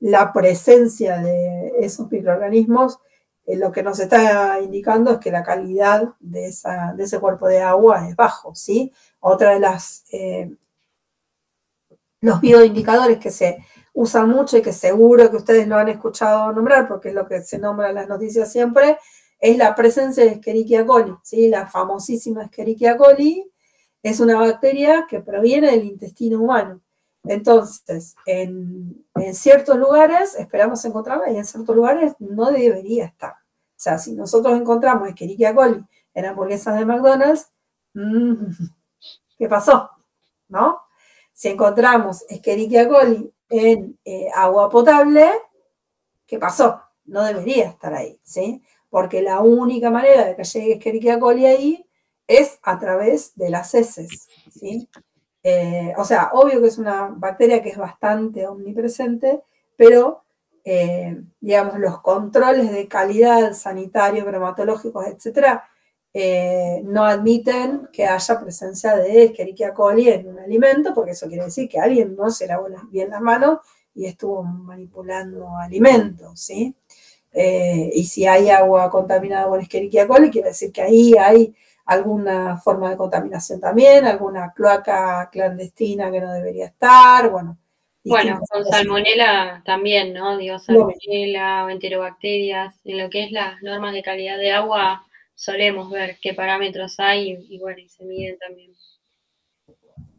la presencia de esos microorganismos lo que nos está indicando es que la calidad de ese cuerpo de agua es bajo, ¿sí? Otra de los bioindicadores que se usan mucho y que seguro que ustedes lo han escuchado nombrar, porque es lo que se nombra en las noticias siempre, es la presencia de Escherichia coli, ¿sí? La famosísima Escherichia coli es una bacteria que proviene del intestino humano. Entonces, en ciertos lugares esperamos encontrarla y en ciertos lugares no debería estar. O sea, si nosotros encontramos Escherichia coli en hamburguesas de McDonald's, ¿qué pasó? ¿No? Si encontramos Escherichia coli en agua potable, ¿qué pasó? No debería estar ahí, ¿sí? Porque la única manera de que llegue Escherichia coli ahí es a través de las heces, ¿sí? O sea, obvio que es una bacteria que es bastante omnipresente, pero, digamos, los controles de calidad sanitario, bromatológicos, etcétera, no admiten que haya presencia de Escherichia coli en un alimento, porque eso quiere decir que alguien no se lavó bien las manos y estuvo manipulando alimentos, ¿sí? Y si hay agua contaminada con Escherichia coli, quiere decir que ahí hay alguna forma de contaminación también, alguna cloaca clandestina que no debería estar, bueno. Bueno, con salmonela también, ¿no? Digo, salmonela o enterobacterias, en lo que es las normas de calidad de agua, solemos ver qué parámetros hay y bueno, y se miden también.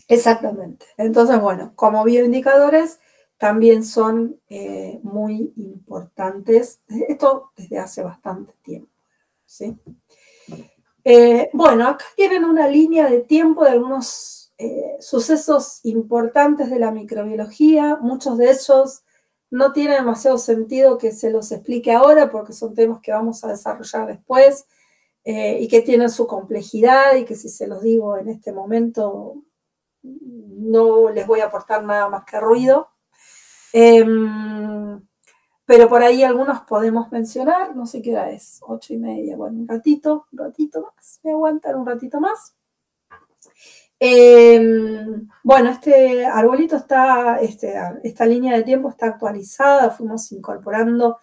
Exactamente. Entonces, bueno, como bioindicadores también son muy importantes, esto desde hace bastante tiempo, ¿sí? Bueno, acá tienen una línea de tiempo de algunos sucesos importantes de la microbiología. Muchos de ellos no tienen demasiado sentido que se los explique ahora porque son temas que vamos a desarrollar después y que tienen su complejidad y que si se los digo en este momento no les voy a aportar nada más que ruido. Pero por ahí algunos podemos mencionar, no sé qué hora es, 8:30, bueno, un ratito más, me aguantan un ratito más. Bueno, este arbolito está, esta línea de tiempo está actualizada, fuimos incorporando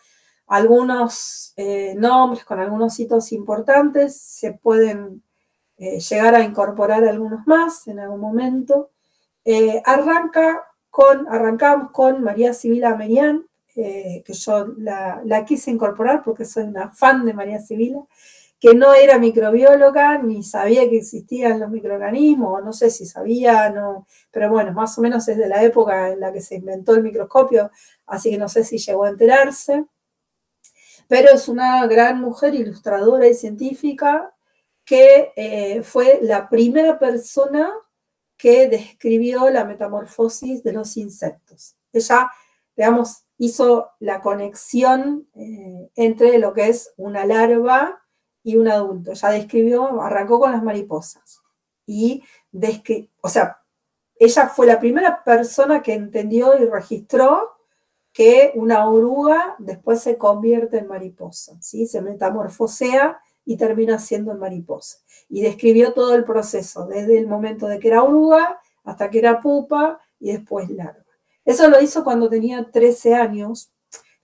algunos nombres con algunos hitos importantes, se pueden llegar a incorporar algunos más en algún momento. Arrancamos con María Sibila Merian, que yo la quise incorporar porque soy una fan de María Sibila, que no era microbióloga, ni sabía que existían los microorganismos, no sé si sabía, no, pero bueno, más o menos es de la época en la que se inventó el microscopio, así que no sé si llegó a enterarse, pero es una gran mujer ilustradora y científica que fue la primera persona que describió la metamorfosis de los insectos. Ella, digamos, hizo la conexión entre lo que es una larva y un adulto. Ella describió, arrancó con las mariposas. Y, o sea, ella fue la primera persona que entendió y registró que una oruga después se convierte en mariposa, ¿sí? Se metamorfosea y termina siendo en mariposa. Y describió todo el proceso, desde el momento de que era oruga hasta que era pupa y después larva. Eso lo hizo cuando tenía 13 años,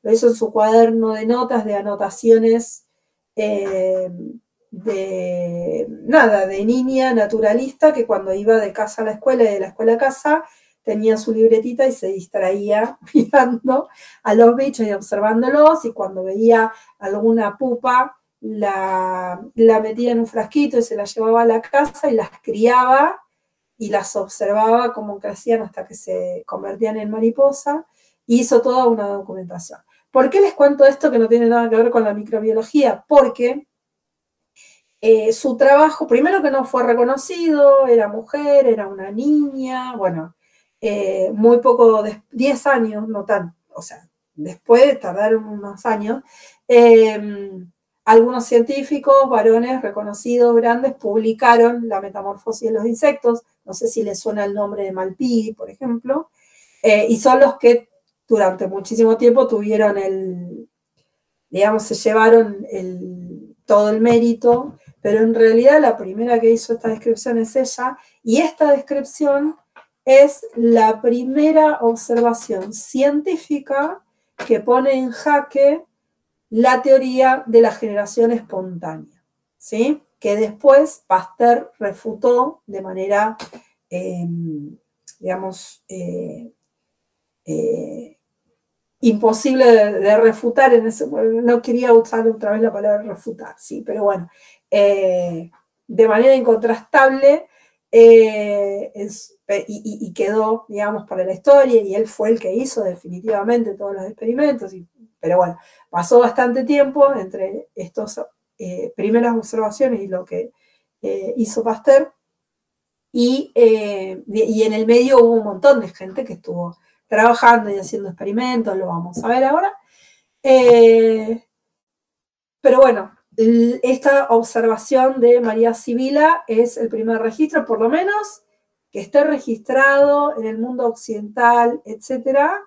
lo hizo en su cuaderno de notas, de anotaciones de niña naturalista, que cuando iba de casa a la escuela y de la escuela a casa, tenía su libretita y se distraía mirando a los bichos y observándolos, y cuando veía alguna pupa, la metía en un frasquito y se la llevaba a la casa y las criaba y las observaba cómo crecían hasta que se convertían en mariposa. Hizo toda una documentación. ¿Por qué les cuento esto que no tiene nada que ver con la microbiología? Porque su trabajo, primero que no fue reconocido, era mujer, era una niña, bueno, muy poco, 10 años, no tan, o sea, después de tardar unos años, algunos científicos, varones reconocidos, grandes, publicaron la metamorfosis de los insectos, no sé si les suena el nombre de Malpighi, por ejemplo, y son los que durante muchísimo tiempo tuvieron digamos, se llevaron todo el mérito, pero en realidad la primera que hizo esta descripción es ella, y esta descripción es la primera observación científica que pone en jaque la teoría de la generación espontánea, ¿sí? Que después Pasteur refutó de manera, digamos, imposible de refutar, no quería usar otra vez la palabra refutar, sí, pero bueno, de manera incontrastable, y quedó, digamos, para la historia, y él fue el que hizo definitivamente todos los experimentos, pero bueno, pasó bastante tiempo entre estas primeras observaciones y lo que hizo Pasteur, y en el medio hubo un montón de gente que estuvo trabajando y haciendo experimentos, lo vamos a ver ahora. Pero bueno, esta observación de María Sibila es el primer registro, por lo menos, que esté registrado en el mundo occidental, etcétera.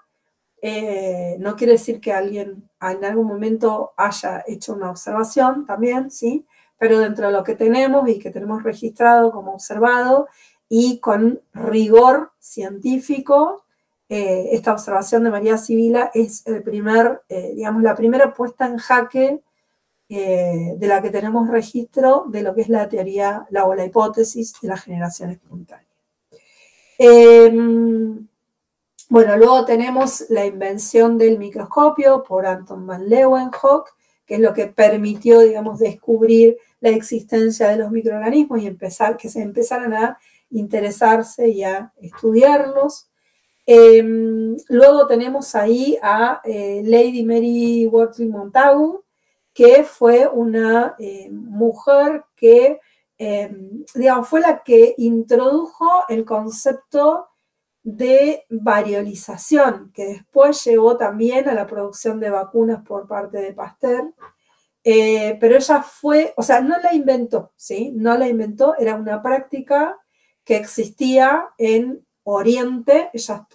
No quiere decir que alguien en algún momento haya hecho una observación también, ¿sí? Pero dentro de lo que tenemos y que tenemos registrado como observado y con rigor científico, esta observación de María Sibila es digamos, la primera puesta en jaque de la que tenemos registro de lo que es la teoría, o la hipótesis de la generación espontánea. Bueno, luego tenemos la invención del microscopio por Anton van Leeuwenhoek, que es lo que permitió, digamos, descubrir la existencia de los microorganismos y que se empezaran a interesarse y a estudiarlos. Luego tenemos ahí a Lady Mary Wortley Montagu, que fue una mujer que, digamos, fue la que introdujo el concepto de variolización, que después llevó también a la producción de vacunas por parte de Pasteur, pero ella o sea, no la inventó, ¿sí? No la inventó, era una práctica que existía en Oriente. Ella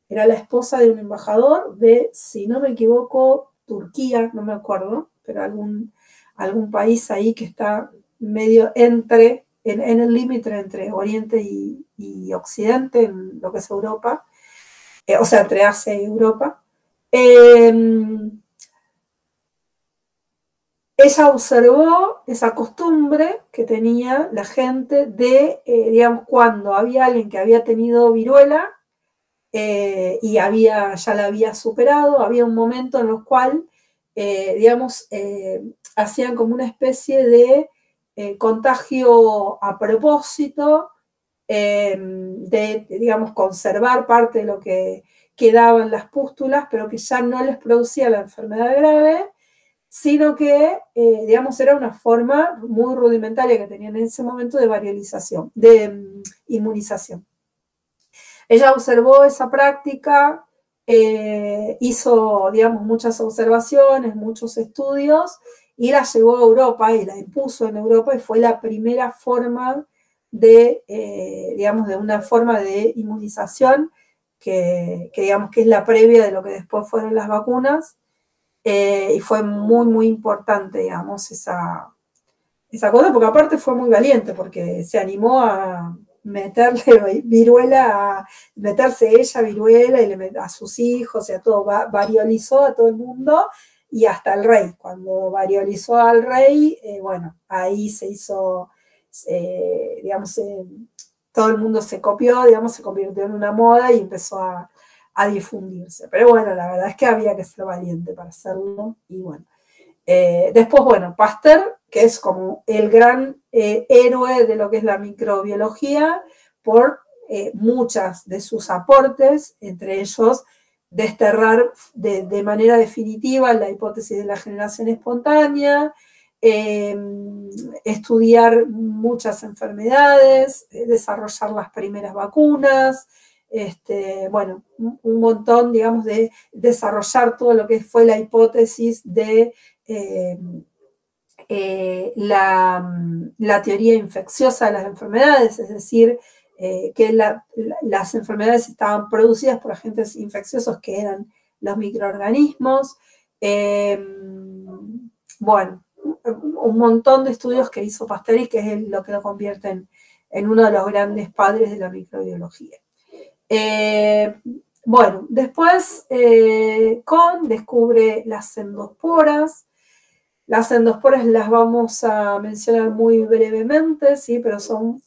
era la esposa de un embajador de, si no me equivoco, Turquía, no me acuerdo, pero algún país ahí que está medio en el límite entre Oriente y Occidente, en lo que es Europa, o sea, entre Asia y Europa. Ella observó esa costumbre que tenía la gente de, digamos, cuando había alguien que había tenido viruela, y ya la había superado. Había un momento en el cual, digamos, hacían como una especie de contagio a propósito, de, digamos, conservar parte de lo que quedaba en las pústulas, pero que ya no les producía la enfermedad grave, sino que, digamos, era una forma muy rudimentaria que tenían en ese momento de variolización, de inmunización. Ella observó esa práctica, hizo, digamos, muchas observaciones, muchos estudios, y la llevó a Europa y la impuso en Europa, y fue la primera forma de, digamos, de una forma de inmunización que digamos que es la previa de lo que después fueron las vacunas, y fue muy, muy importante, digamos, esa cosa, porque aparte fue muy valiente, porque se animó a meterle viruela, a meterse ella viruela y a sus hijos y a todo, variolizó a todo el mundo y hasta el rey. Cuando variolizó al rey, bueno, ahí se hizo, digamos, todo el mundo se copió, digamos, se convirtió en una moda y empezó a difundirse. Pero bueno, la verdad es que había que ser valiente para hacerlo, y bueno. Después, bueno, Pasteur, que es como el gran héroe de lo que es la microbiología, por muchas de sus aportes, entre ellos desterrar de manera definitiva la hipótesis de la generación espontánea, estudiar muchas enfermedades, desarrollar las primeras vacunas, bueno, un montón, digamos, de desarrollar todo lo que fue la hipótesis de la teoría infecciosa de las enfermedades, es decir, que las enfermedades estaban producidas por agentes infecciosos que eran los microorganismos. Bueno, un montón de estudios que hizo Pasteur y que es lo que lo convierte en uno de los grandes padres de la microbiología. Bueno, después Kohn descubre las endosporas. Las endosporas las vamos a mencionar muy brevemente, ¿sí? Pero son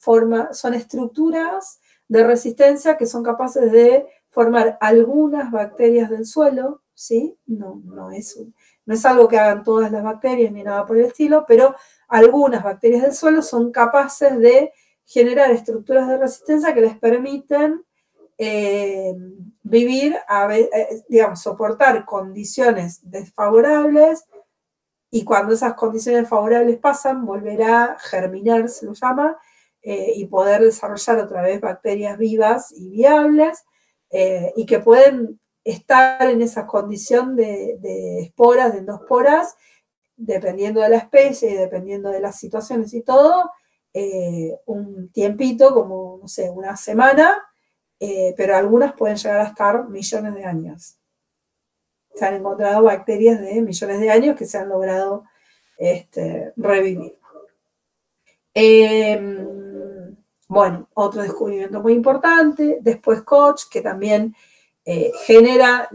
estructuras de resistencia que son capaces de formar algunas bacterias del suelo, ¿sí? No es algo que hagan todas las bacterias ni nada por el estilo, pero algunas bacterias del suelo son capaces de generar estructuras de resistencia que les permiten vivir, digamos, soportar condiciones desfavorables, y cuando esas condiciones favorables pasan, volver a germinar, se lo llama, y poder desarrollar otra vez bacterias vivas y viables, y que pueden estar en esa condición de esporas, de endosporas, dependiendo de la especie y dependiendo de las situaciones y todo, un tiempito, como, no sé, una semana, pero algunas pueden llegar a estar millones de años. Se han encontrado bacterias de millones de años que se han logrado revivir. Bueno, otro descubrimiento muy importante. Después Koch, que también genera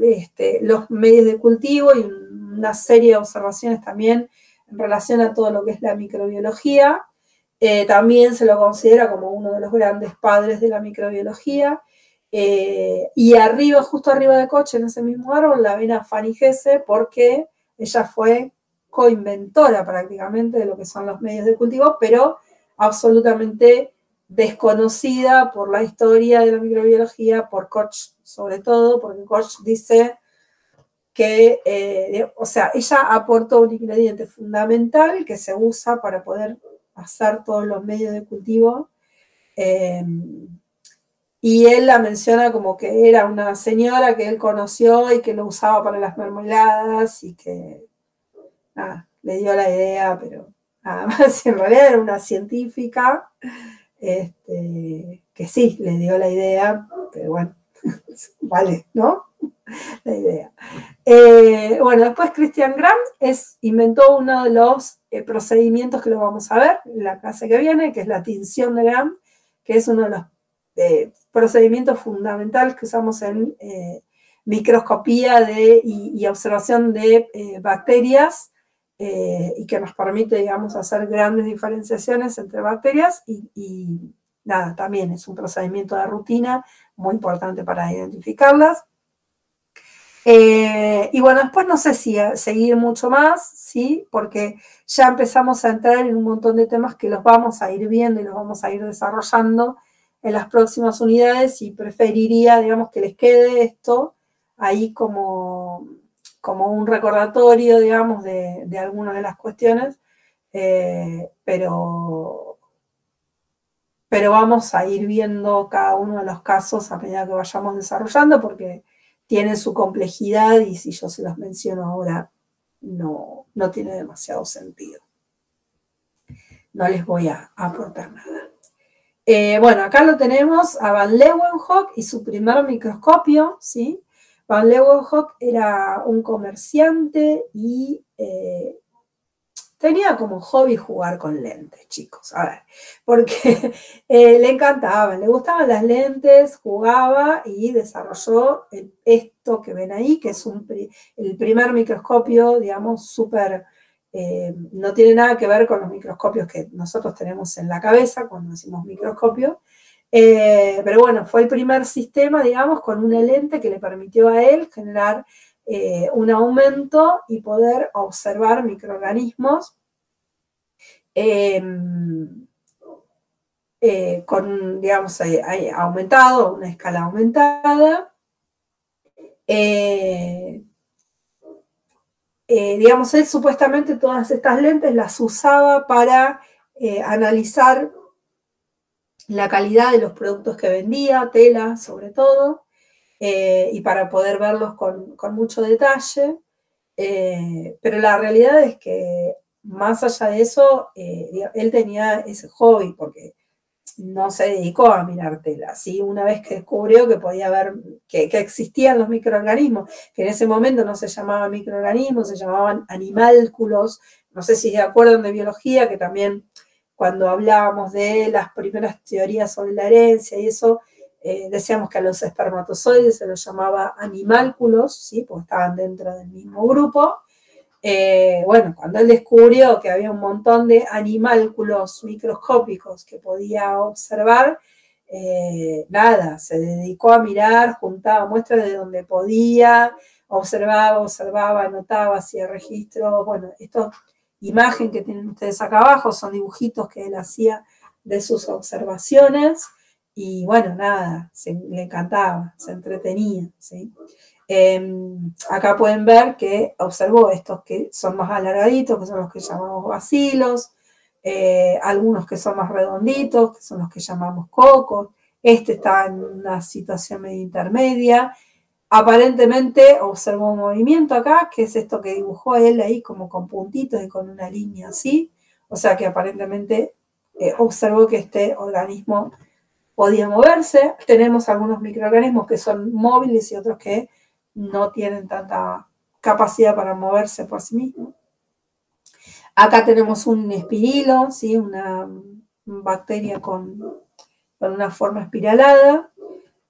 los medios de cultivo y una serie de observaciones también en relación a todo lo que es la microbiología. También se lo considera como uno de los grandes padres de la microbiología. Y arriba, justo arriba de Koch, en ese mismo árbol, la ven a Fanny Hesse, porque ella fue coinventora prácticamente de lo que son los medios de cultivo, pero absolutamente desconocida por la historia de la microbiología, por Koch sobre todo, porque Koch dice que, o sea, ella aportó un ingrediente fundamental que se usa para poder hacer todos los medios de cultivo, y él la menciona como que era una señora que él conoció y que lo usaba para las mermeladas y que nada, le dio la idea, pero nada más, en realidad era una científica que sí, le dio la idea, pero bueno, vale, ¿no? La idea. Bueno, después Christian Gram inventó uno de los procedimientos que lo vamos a ver en la clase que viene, que es la tinción de Gram, que es uno de los procedimientos fundamentales que usamos en microscopía y observación de bacterias, y que nos permite, digamos, hacer grandes diferenciaciones entre bacterias y nada, también es un procedimiento de rutina muy importante para identificarlas. Y bueno, después no sé si seguir mucho más, ¿sí? Porque ya empezamos a entrar en un montón de temas que los vamos a ir viendo y los vamos a ir desarrollando en las próximas unidades y preferiría, digamos, que les quede esto ahí como un recordatorio, digamos, de algunas de las cuestiones, pero vamos a ir viendo cada uno de los casos a medida que vayamos desarrollando, porque tienen su complejidad y si yo se los menciono ahora, no tiene demasiado sentido. No les voy a aportar nada. Bueno, acá lo tenemos a Van Leeuwenhoek y su primer microscopio, ¿sí? Van Leeuwenhoek era un comerciante y tenía como hobby jugar con lentes, chicos, a ver, porque le encantaban, le gustaban las lentes, jugaba y desarrolló esto que ven ahí, que es el primer microscopio, digamos, súper, no tiene nada que ver con los microscopios que nosotros tenemos en la cabeza cuando decimos microscopio, pero bueno, fue el primer sistema, digamos, con una lente que le permitió a él generar un aumento y poder observar microorganismos con, digamos, aumentado, una escala aumentada. Digamos, él supuestamente todas estas lentes las usaba para analizar la calidad de los productos que vendía, tela sobre todo, y para poder verlos con mucho detalle, pero la realidad es que más allá de eso, él tenía ese hobby porque no se dedicó a mirar tela, ¿sí? Una vez que descubrió que podía ver que existían los microorganismos, que en ese momento no se llamaban microorganismos, se llamaban animálculos, no sé si se acuerdan de biología, que también cuando hablábamos de las primeras teorías sobre la herencia y eso, decíamos que a los espermatozoides se los llamaba animálculos, ¿sí? Porque estaban dentro del mismo grupo. Bueno, cuando él descubrió que había un montón de animálculos microscópicos que podía observar, nada, se dedicó a mirar, juntaba muestras de donde podía, observaba, anotaba, hacía registros. Bueno, esta imagen que tienen ustedes acá abajo son dibujitos que él hacía de sus observaciones y bueno, nada, le encantaba, se entretenía, ¿sí? Acá pueden ver que observó estos que son más alargaditos, que son los que llamamos bacilos, algunos que son más redonditos, que son los que llamamos cocos. Este está en una situación medio intermedia. Aparentemente observó un movimiento acá, que es esto que dibujó él ahí como con puntitos y con una línea así. O sea que aparentemente observó que este organismo podía moverse. Tenemos algunos microorganismos que son móviles y otros que no tienen tanta capacidad para moverse por sí mismos. Acá tenemos un espirilo, ¿sí? Una bacteria con una forma espiralada.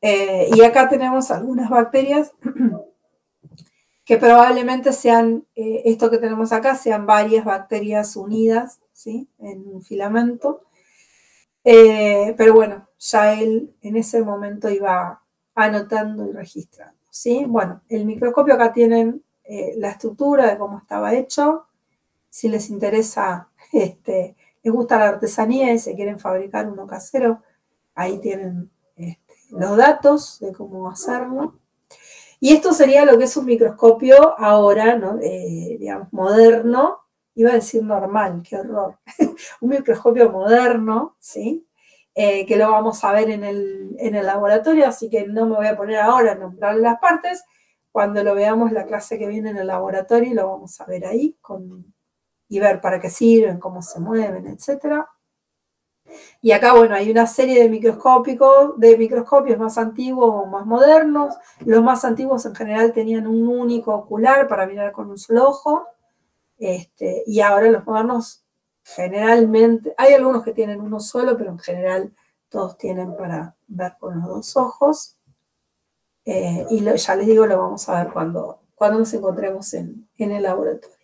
Y acá tenemos algunas bacterias que probablemente sean, esto que tenemos acá, sean varias bacterias unidas, ¿sí? En un filamento. Pero bueno, ya él en ese momento iba anotando y registrando, ¿sí? Bueno, el microscopio acá tienen la estructura de cómo estaba hecho. Si les interesa, les gusta la artesanía y se quieren fabricar uno casero, ahí tienen los datos de cómo hacerlo. Y esto sería lo que es un microscopio ahora, ¿no? Digamos, moderno. Iba a decir normal, qué horror. Un microscopio moderno, ¿sí? Que lo vamos a ver en el laboratorio, así que no me voy a poner ahora a nombrar las partes. Cuando lo veamos la clase que viene en el laboratorio, lo vamos a ver ahí y ver para qué sirven, cómo se mueven, etc. Y acá, bueno, hay una serie de microscopios más antiguos o más modernos. Los más antiguos en general tenían un único ocular para mirar con un solo ojo. Y ahora los modernos generalmente, hay algunos que tienen uno solo, pero en general todos tienen para ver con los dos ojos. Y ya les digo, lo vamos a ver cuando nos encontremos en el laboratorio.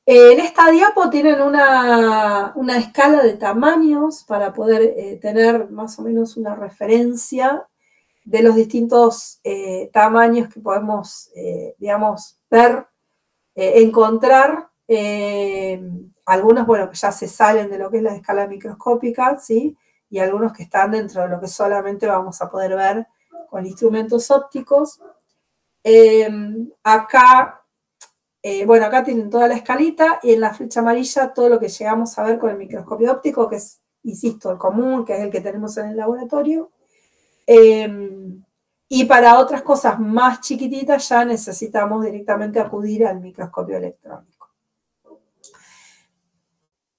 En esta diapo tienen una escala de tamaños para poder tener más o menos una referencia de los distintos tamaños que podemos, digamos, ver, encontrar. Algunos, bueno, que ya se salen de lo que es la escala microscópica, ¿sí? Y algunos que están dentro de lo que solamente vamos a poder ver con instrumentos ópticos. Acá tienen toda la escalita y en la flecha amarilla todo lo que llegamos a ver con el microscopio óptico, que es, insisto, el común, que es el que tenemos en el laboratorio. Y para otras cosas más chiquititas ya necesitamos directamente acudir al microscopio electrónico.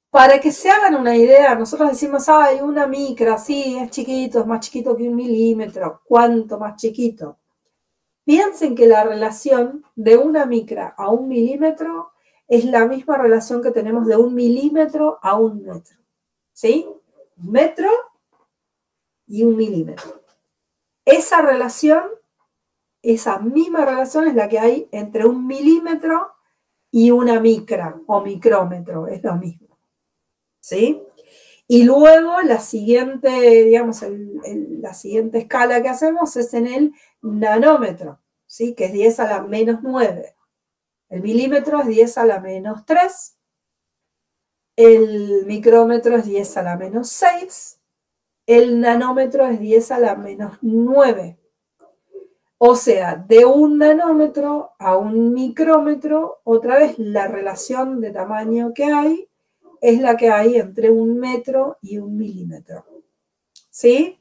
Para que se hagan una idea, nosotros decimos, hay una micra, sí, es chiquito, es más chiquito que 1 milímetro. ¿Cuánto más chiquito? Piensen que la relación de una micra a 1 milímetro es la misma relación que tenemos de 1 milímetro a 1 metro. ¿Sí? 1 metro y 1 milímetro. Esa relación, esa misma relación es la que hay entre 1 milímetro y una micra o micrómetro, es lo mismo. ¿Sí? Y luego la siguiente, digamos, la siguiente escala que hacemos es en el nanómetro, ¿sí? Que es 10 a la menos 9. El milímetro es 10 a la menos 3. El micrómetro es 10 a la menos 6. El nanómetro es 10 a la menos 9. O sea, de un nanómetro a un micrómetro, otra vez la relación de tamaño que hay es la que hay entre 1 metro y 1 milímetro. ¿Sí?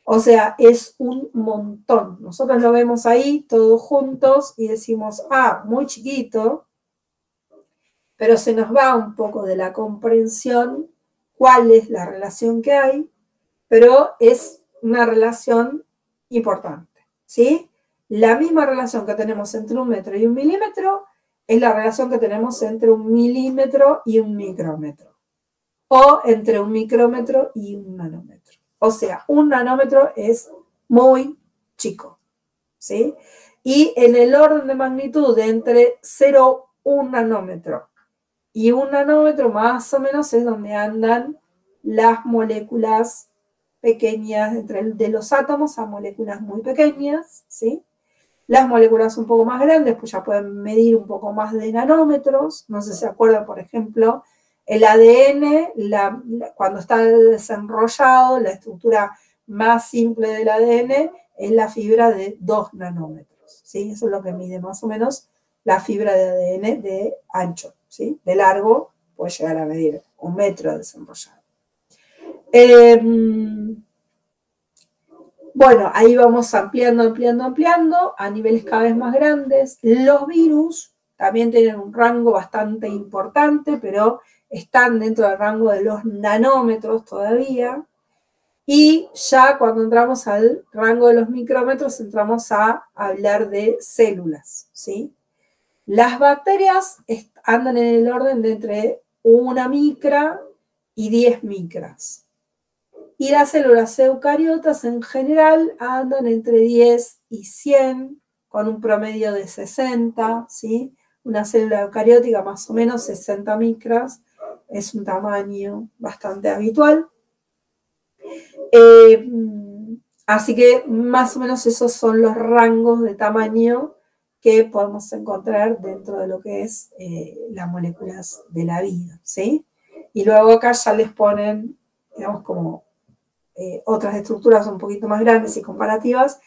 O sea, es un montón. Nosotros lo vemos ahí todos juntos y decimos, muy chiquito, pero se nos va un poco de la comprensión cuál es la relación que hay, pero es una relación importante, ¿sí? La misma relación que tenemos entre 1 metro y 1 milímetro es la relación que tenemos entre 1 milímetro y 1 micrómetro, o entre 1 micrómetro y 1 nanómetro. O sea, 1 nanómetro es muy chico, ¿sí? Y en el orden de magnitud de entre 0,1 nanómetro y 1 nanómetro más o menos es donde andan las moléculas pequeñas, de los átomos a moléculas muy pequeñas, ¿sí? Las moléculas un poco más grandes, pues ya pueden medir un poco más de nanómetros. No sé si se acuerdan, por ejemplo, el ADN, cuando está desenrollado, la estructura más simple del ADN es la fibra de 2 nanómetros, ¿sí? Eso es lo que mide más o menos la fibra de ADN de ancho, ¿sí? De largo puede llegar a medir 1 metro desenrollado. Bueno, ahí vamos ampliando a niveles cada vez más grandes. Los virus también tienen un rango bastante importante, pero están dentro del rango de los nanómetros todavía. Y ya cuando entramos al rango de los micrómetros, entramos a hablar de células, ¿sí? Las bacterias andan en el orden de entre 1 micra y 10 micras. Y las células eucariotas en general andan entre 10 y 100, con un promedio de 60, ¿sí? Una célula eucariótica más o menos 60 micras, es un tamaño bastante habitual. Así que más o menos esos son los rangos de tamaño que podemos encontrar dentro de lo que es las moléculas de la vida, ¿sí? Y luego acá ya les ponen, digamos, como otras estructuras un poquito más grandes y comparativas,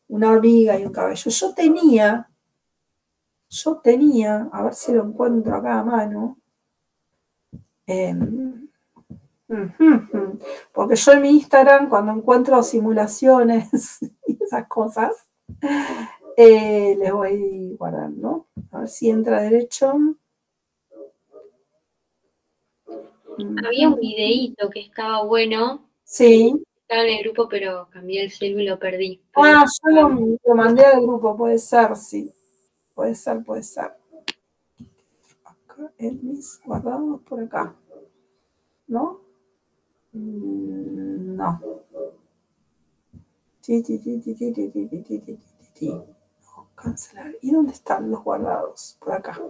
una hormiga y un cabello. Yo tenía, a ver si lo encuentro acá a mano, porque yo en mi Instagram, cuando encuentro simulaciones y esas cosas, les voy guardando. A ver si entra derecho. Había un videíto que estaba bueno. Sí. Estaba en el grupo, pero cambié el celu y lo perdí. Yo lo mandé al grupo, puede ser, sí. Puede ser. Acá en mis guardados por acá. ¿No? No. No, cancelar. ¿Y dónde están los guardados? Por acá.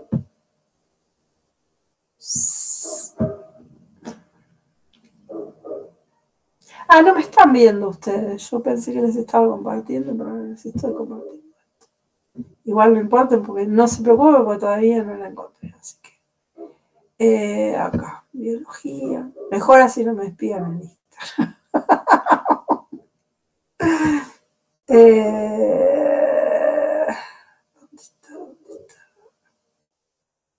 Ah, no me están viendo ustedes. Yo pensé que les estaba compartiendo, pero no les estoy compartiendo. Igual no importa porque no se preocupe porque todavía no la encontré. Así que acá, biología. Mejor así no me espían en Instagram. ¿Dónde está?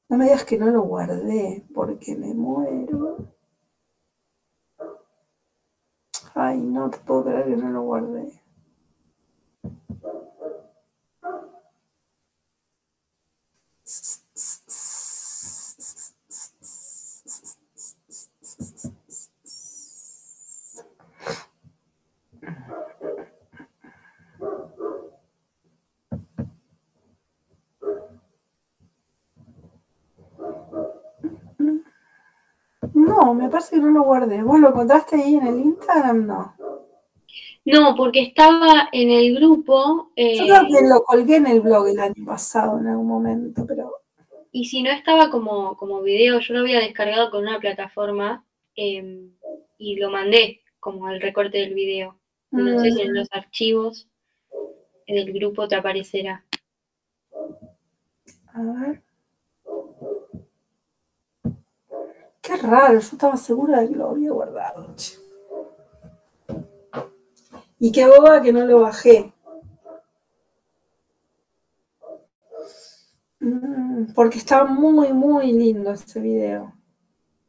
No me digas que no lo guardé porque me muero. Ay, no te puedo creer que no lo guardé. No, me parece que no lo guardé. ¿Vos lo encontraste ahí en el Instagram? No. No, porque estaba en el grupo. Yo creo que lo colgué en el blog el año pasado en algún momento, pero... Y si no estaba como video, yo lo había descargado con una plataforma y lo mandé como el recorte del video. No sé si en los archivos del grupo te aparecerá. A ver. Qué raro, yo estaba segura de que lo había guardado. Y qué boba que no lo bajé. Porque está muy, muy lindo ese video.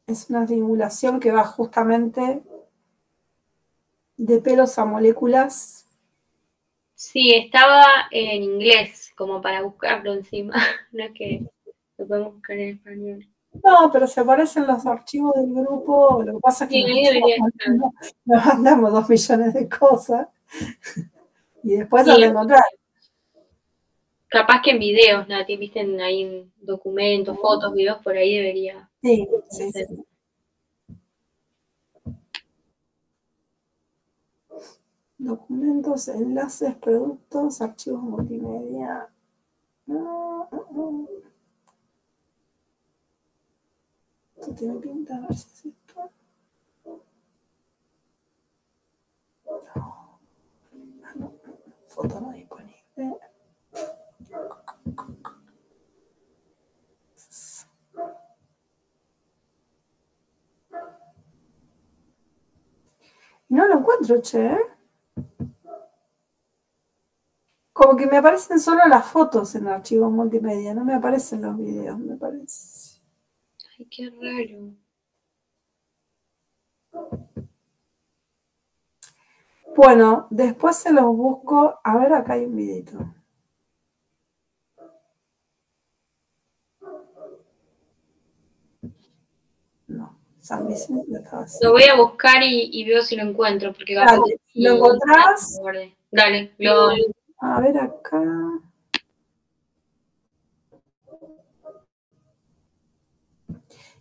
Es una simulación que va justamente de pelos a moléculas. Sí, estaba en inglés, como para buscarlo encima. No es que lo podemos buscar en español. No, pero se aparecen los archivos del grupo. Lo que pasa es que nos mandamos 2 millones de cosas y después al encontrar. Capaz que en videos, Nati, viste ahí en documentos, fotos, videos, por ahí debería. Sí, sí, sí. Documentos, enlaces, productos, archivos multimedia. Esto tiene pinta, a ver si es esto. No, foto no disponible. No lo encuentro, che. Como que me aparecen solo las fotos en archivos multimedia, no me aparecen los videos, me parece. Ay, qué raro. Bueno, después se los busco. A ver, acá hay un videito. No, San Vicente lo estaba haciendo. Lo voy a buscar y veo si lo encuentro, porque Dale, ¿lo encontrás? Dale, A ver acá.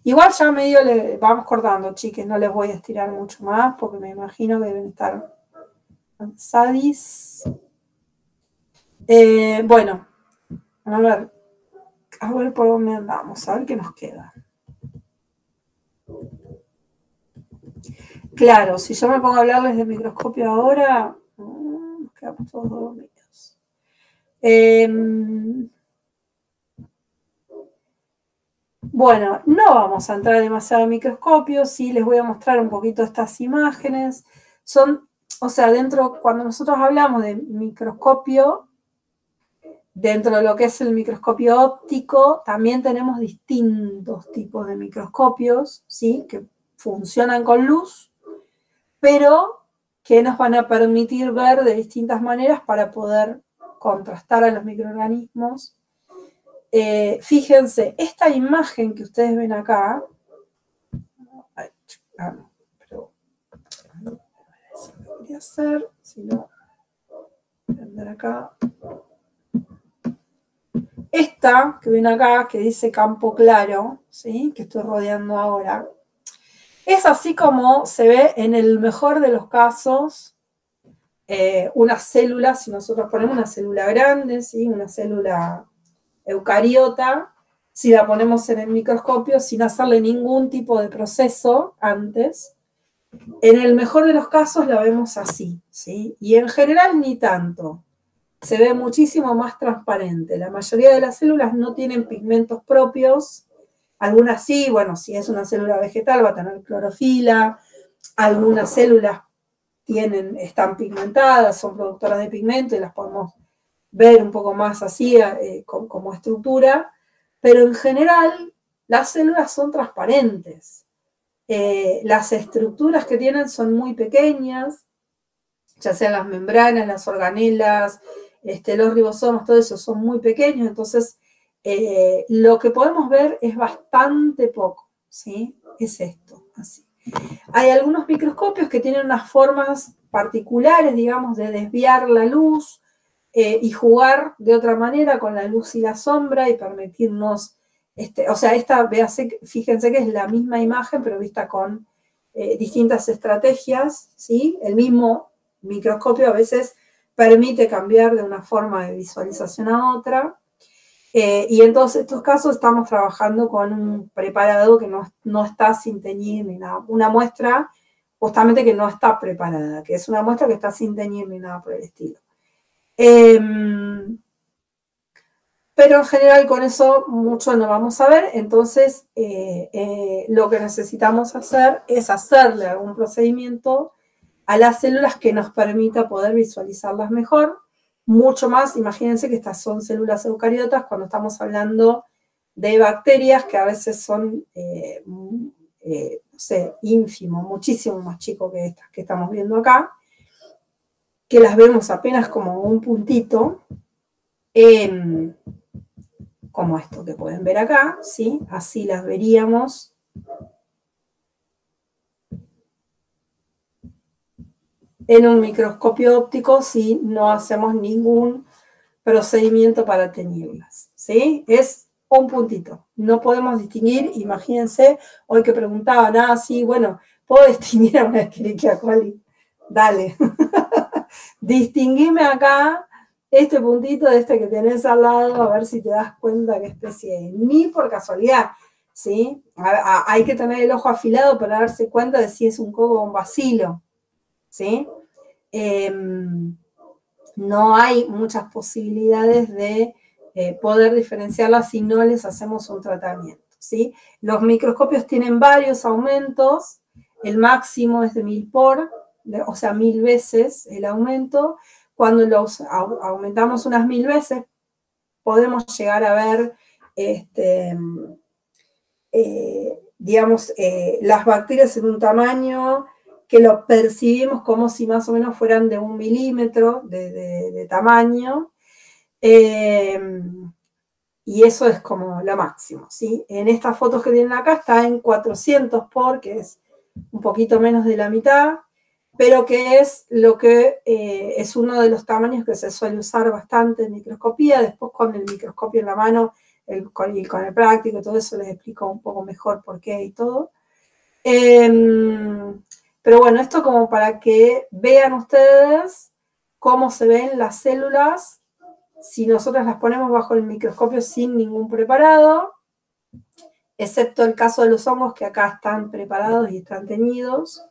Igual ya medio le vamos cortando, chiques, no les voy a estirar mucho más porque me imagino que deben estar cansadis. Bueno, a ver por dónde andamos, a ver qué nos queda. Claro, si yo me pongo a hablarles de microscopio ahora, nos quedamos todos dormidos. Bueno, no vamos a entrar demasiado en microscopio, sí les voy a mostrar un poquito estas imágenes. Son, o sea, cuando nosotros hablamos de microscopio, dentro de lo que es el microscopio óptico, también tenemos distintos tipos de microscopios, ¿sí? Que funcionan con luz, pero que nos van a permitir ver de distintas maneras para poder contrastar a los microorganismos. Fíjense, esta imagen que ustedes ven acá, no, pero no lo quería hacer, sino ver acá. Esta que ven acá, que dice campo claro, ¿sí? Que estoy rodeando ahora, es así como se ve en el mejor de los casos una célula, si nosotros ponemos una célula grande, ¿sí? Una célula eucariota, si la ponemos en el microscopio sin hacerle ningún tipo de proceso antes. En el mejor de los casos la vemos así, ¿sí? Y en general ni tanto. Se ve muchísimo más transparente. La mayoría de las células no tienen pigmentos propios. Algunas sí, bueno, si es una célula vegetal va a tener clorofila. Algunas células están pigmentadas, son productoras de pigmento y las podemos ver un poco más así como estructura. Pero en general las células son transparentes. Las estructuras que tienen son muy pequeñas, ya sean las membranas, las organelas, los ribosomas, todo eso son muy pequeños, entonces lo que podemos ver es bastante poco, ¿sí? Es esto, así. Hay algunos microscopios que tienen unas formas particulares, digamos, de desviar la luz y jugar de otra manera con la luz y la sombra y permitirnos, o sea, fíjense que es la misma imagen, pero vista con distintas estrategias, ¿sí? El mismo microscopio a veces permite cambiar de una forma de visualización a otra. Y en todos estos casos estamos trabajando con un preparado que no está sin teñir ni nada. Una muestra justamente que no está preparada, que es una muestra que está sin teñir ni nada por el estilo. Pero en general con eso mucho no vamos a ver, entonces lo que necesitamos hacer es hacerle algún procedimiento a las células que nos permita poder visualizarlas mejor. Mucho más, imagínense que estas son células eucariotas cuando estamos hablando de bacterias que a veces son, no sé, ínfimo, muchísimo más chico que estas que estamos viendo acá, que las vemos apenas como un puntito, como esto que pueden ver acá, ¿sí? Así las veríamos. En un microscopio óptico si no hacemos ningún procedimiento para teñirlas, ¿sí? Es un puntito. No podemos distinguir, imagínense, hoy que preguntaban, sí, bueno, ¿puedo distinguir a una Escherichia coli? Dale. Distinguime acá este puntito de este que tenés al lado, a ver si te das cuenta qué especie es. Ni por casualidad, ¿sí? Hay que tener el ojo afilado para darse cuenta de si es un coco o un bacilo, ¿sí? No hay muchas posibilidades de poder diferenciarlas si no les hacemos un tratamiento, ¿sí? Los microscopios tienen varios aumentos, el máximo es de 1000 por, o sea, 1000 veces el aumento. Cuando los aumentamos unas 1000 veces, podemos llegar a ver, digamos, las bacterias en un tamaño que lo percibimos como si más o menos fueran de 1 milímetro de tamaño. Y eso es como lo máximo, ¿sí? En estas fotos que tienen acá está en 400 por, que es un poquito menos de la mitad, pero que es lo que es uno de los tamaños que se suele usar bastante en microscopía. Después con el microscopio en la mano, con el práctico y todo eso les explico un poco mejor por qué y todo. Pero bueno, esto como para que vean ustedes cómo se ven las células si nosotros las ponemos bajo el microscopio sin ningún preparado, excepto el caso de los hongos que acá están preparados y están teñidos.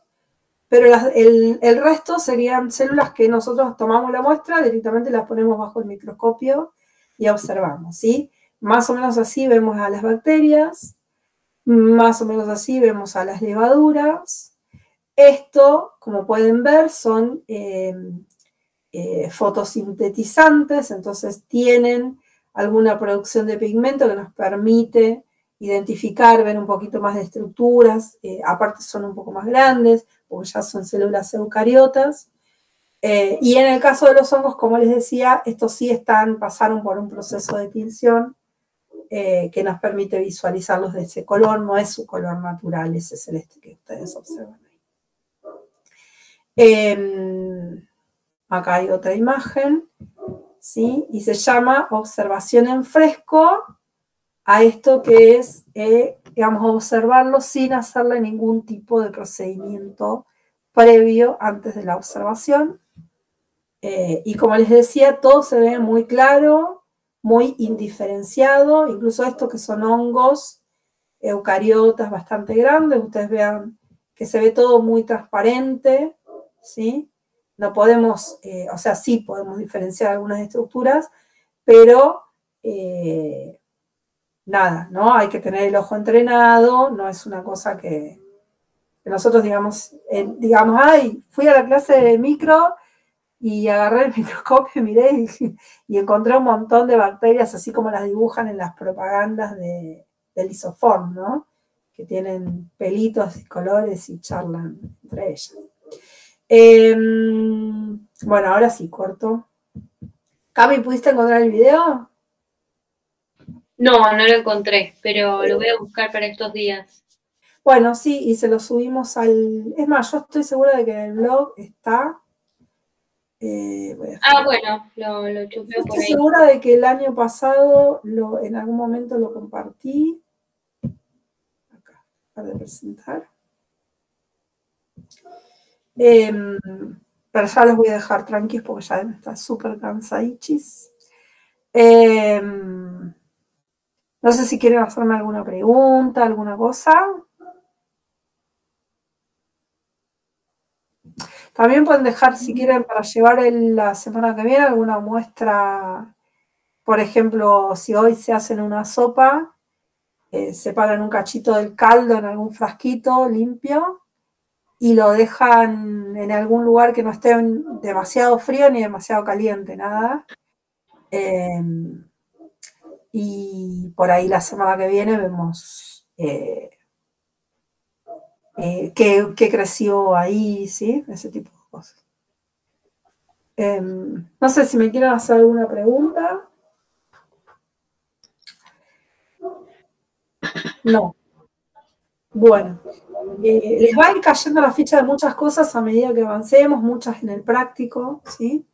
Pero el resto serían células que nosotros tomamos la muestra, directamente las ponemos bajo el microscopio y observamos, ¿sí? Más o menos así vemos a las bacterias, más o menos así vemos a las levaduras. Esto, como pueden ver, son fotosintetizantes, entonces tienen alguna producción de pigmento que nos permite identificar, ver un poquito más de estructuras, aparte son un poco más grandes, porque ya son células eucariotas. Y en el caso de los hongos, como les decía, estos sí pasaron por un proceso de tinción que nos permite visualizarlos de ese color, no es su color natural, ese celeste que ustedes observan ahí. Acá hay otra imagen, ¿sí? Y se llama observación en fresco a esto que es, digamos, observarlo sin hacerle ningún tipo de procedimiento previo antes de la observación. Y como les decía, todo se ve muy claro, muy indiferenciado, incluso estos que son hongos eucariotas bastante grandes, ustedes vean que se ve todo muy transparente, ¿sí? No podemos, o sea, sí podemos diferenciar algunas estructuras, pero nada, ¿no? Hay que tener el ojo entrenado, no es una cosa que nosotros digamos, ay, fui a la clase de micro y agarré el microscopio, miré y encontré un montón de bacterias, así como las dibujan en las propagandas del Isoform, ¿no? Que tienen pelitos y colores y charlan entre ellas. Bueno, ahora sí, corto. Cami, ¿pudiste encontrar el video? No, no lo encontré, pero lo voy a buscar para estos días. Bueno, sí, y se lo subimos al... Es más, yo estoy segura de que en el blog está... bueno, lo chupeo por ahí. Estoy segura de que el año pasado en algún momento lo compartí. Acá, para presentar. Pero ya los voy a dejar tranquilos porque ya está súper cansadichis. No sé si quieren hacerme alguna pregunta, alguna cosa. También pueden dejar, si quieren, para llevar la semana que viene alguna muestra. Por ejemplo, si hoy se hacen una sopa, separan un cachito del caldo en algún frasquito limpio y lo dejan en algún lugar que no esté demasiado frío ni demasiado caliente, nada. Y por ahí la semana que viene vemos qué creció ahí, ¿sí? Ese tipo de cosas. No sé si me quieren hacer alguna pregunta. No. Bueno, les va a ir cayendo la ficha de muchas cosas a medida que avancemos, muchas en el práctico, ¿sí?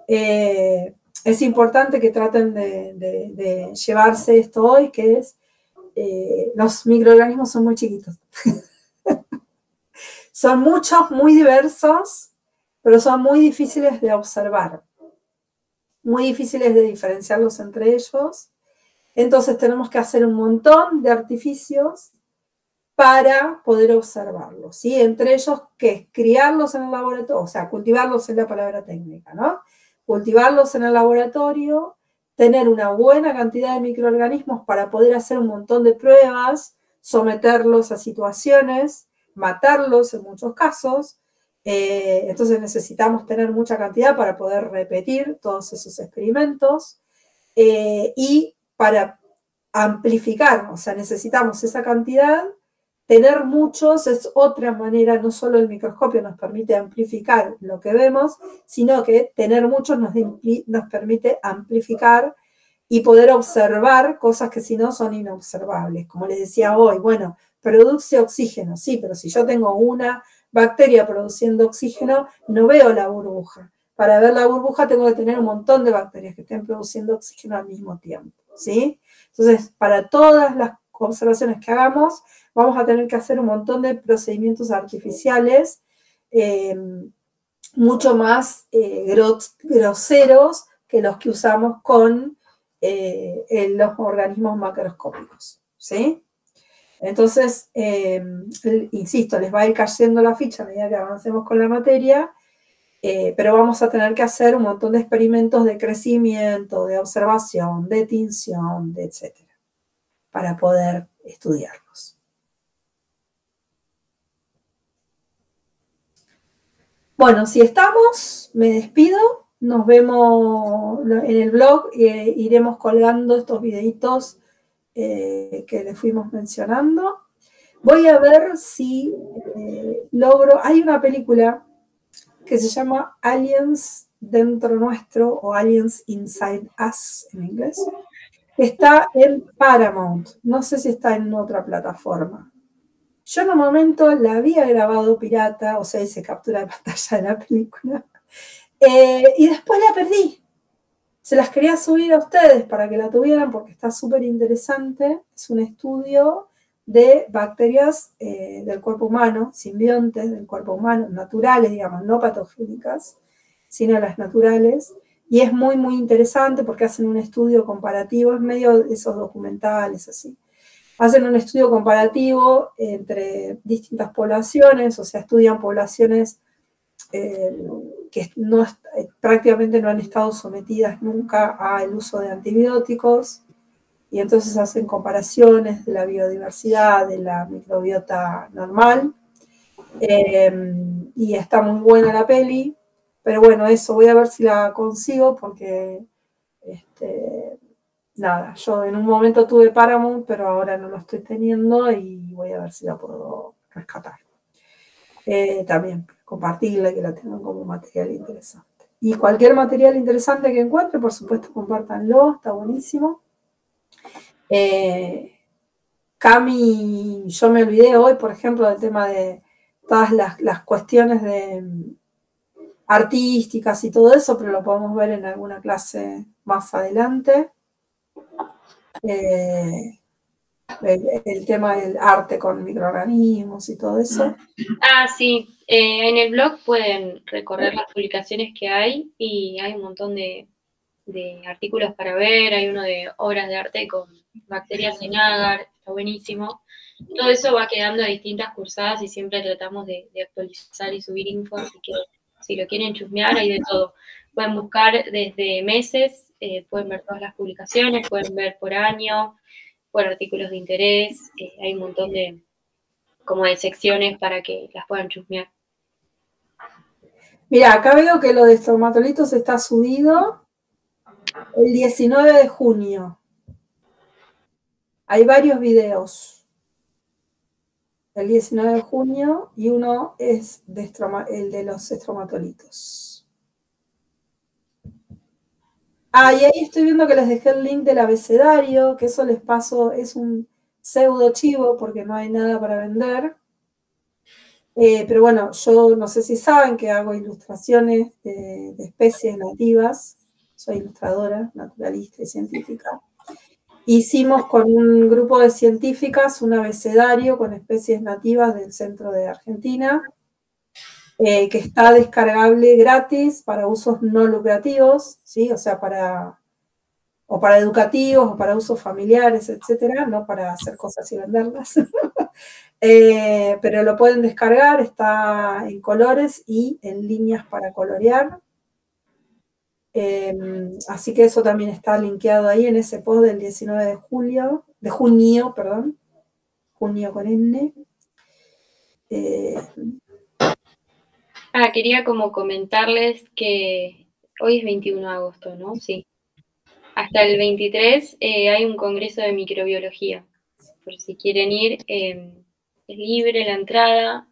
Es importante que traten de llevarse esto hoy, que es, los microorganismos son muy chiquitos. Son muchos, muy diversos, pero son muy difíciles de observar, muy difíciles de diferenciarlos entre ellos. Entonces tenemos que hacer un montón de artificios para poder observarlos, ¿sí? Entre ellos, que es criarlos en el laboratorio, o sea, cultivarlos es la palabra técnica, ¿no? Cultivarlos en el laboratorio, tener una buena cantidad de microorganismos para poder hacer un montón de pruebas, someterlos a situaciones, matarlos en muchos casos. Entonces necesitamos tener mucha cantidad para poder repetir todos esos experimentos y para amplificar, o sea, necesitamos esa cantidad. Tener muchos es otra manera, no solo el microscopio nos permite amplificar lo que vemos, sino que tener muchos nos permite amplificar y poder observar cosas que si no son inobservables. Como les decía hoy, bueno, produce oxígeno, sí, pero si yo tengo una bacteria produciendo oxígeno, no veo la burbuja. Para ver la burbuja tengo que tener un montón de bacterias que estén produciendo oxígeno al mismo tiempo, ¿sí? Entonces, para todas las observaciones que hagamos, vamos a tener que hacer un montón de procedimientos artificiales mucho más groseros que los que usamos con los organismos macroscópicos, ¿sí? Entonces, insisto, les va a ir cayendo la ficha a medida que avancemos con la materia, pero vamos a tener que hacer un montón de experimentos de crecimiento, de observación, de tinción, de etcétera, para poder estudiarlos. Bueno, si estamos, me despido. Nos vemos en el blog. Iremos colgando estos videitos que les fuimos mencionando. Voy a ver si logro... Hay una película que se llama Aliens Dentro Nuestro, o Aliens Inside Us en inglés. Está en Paramount. No sé si está en otra plataforma. Yo en un momento la había grabado pirata, o sea, hice captura de pantalla de la película, y después la perdí. Se las quería subir a ustedes para que la tuvieran porque está súper interesante. Es un estudio de bacterias del cuerpo humano, simbiontes del cuerpo humano, naturales, digamos, no patogénicas, sino las naturales, y es muy, muy interesante porque hacen un estudio comparativo, es medio de esos documentales así. Hacen un estudio comparativo entre distintas poblaciones, o sea, estudian poblaciones que prácticamente no han estado sometidas nunca al uso de antibióticos, y entonces hacen comparaciones de la biodiversidad, de la microbiota normal, y está muy buena la peli, pero bueno, eso, voy a ver si la consigo porque, nada, yo en un momento tuve Paramount, pero ahora no lo estoy teniendo y voy a ver si la puedo rescatar. También compartirla y que la tengan como material interesante. Y cualquier material interesante que encuentre, por supuesto, compártanlo, está buenísimo. Cami, yo me olvidé hoy, por ejemplo, del tema de todas las cuestiones artísticas y todo eso, pero lo podemos ver en alguna clase más adelante. El tema del arte con microorganismos y todo eso. Ah, sí. En el blog pueden recorrer las publicaciones que hay y hay un montón de artículos para ver, hay uno de obras de arte con bacterias en agar, está buenísimo. Todo eso va quedando a distintas cursadas y siempre tratamos de actualizar y subir info, así que si lo quieren chusmear hay de todo. Pueden buscar desde meses, pueden ver todas las publicaciones, pueden ver por año, por artículos de interés, hay un montón de secciones para que las puedan chusmear. Mira, acá veo que lo de estromatolitos está subido el 19 de junio. Hay varios videos. El 19 de junio y uno es el de los estromatolitos. Ah, y ahí estoy viendo que les dejé el link del abecedario, que eso les paso, es un pseudo chivo porque no hay nada para vender. Pero bueno, yo no sé si saben que hago ilustraciones de especies nativas. Soy ilustradora, naturalista y científica. Hicimos con un grupo de científicas un abecedario con especies nativas del centro de Argentina, que está descargable gratis para usos no lucrativos, ¿sí? O sea, para educativos, o para usos familiares, etcétera, no para hacer cosas y venderlas. Pero lo pueden descargar, está en colores y en líneas para colorear. Así que eso también está linkeado ahí en ese post del 19 de junio, perdón, junio con N. Quería como comentarles que hoy es 21 de agosto, ¿no? Sí. Hasta el 23 hay un congreso de microbiología. Por si quieren ir, es libre la entrada.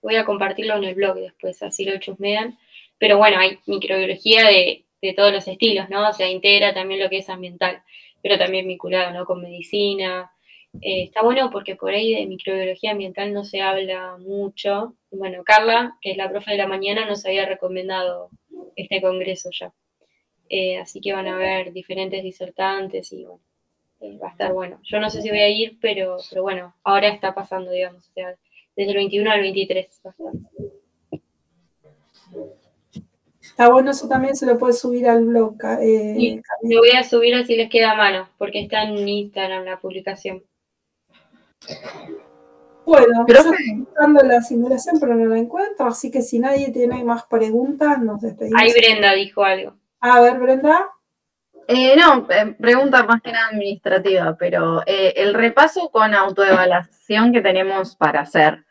Voy a compartirlo en el blog después, así lo chusmean. Pero bueno, hay microbiología de todos los estilos, ¿no? O sea, integra también lo que es ambiental, pero también vinculado, ¿no? Con medicina. Está bueno porque por ahí de microbiología ambiental no se habla mucho. Bueno, Carla, que es la profe de la mañana, nos había recomendado este congreso ya. Así que van a ver diferentes disertantes y bueno, va a estar bueno. Yo no sé si voy a ir, pero bueno, ahora está pasando, digamos, o sea, desde el 21 al 23 va a estar. Está bueno, eso también se lo puede subir al blog. Sí, lo voy a subir así les queda a mano, porque está en Instagram la publicación. Bueno, yo estoy buscando la simulación, pero no la encuentro, así que si nadie tiene más preguntas, nos despedimos. Ahí Brenda dijo algo. A ver, Brenda. No, pregunta más que nada administrativa, pero el repaso con autoevaluación que tenemos para hacer,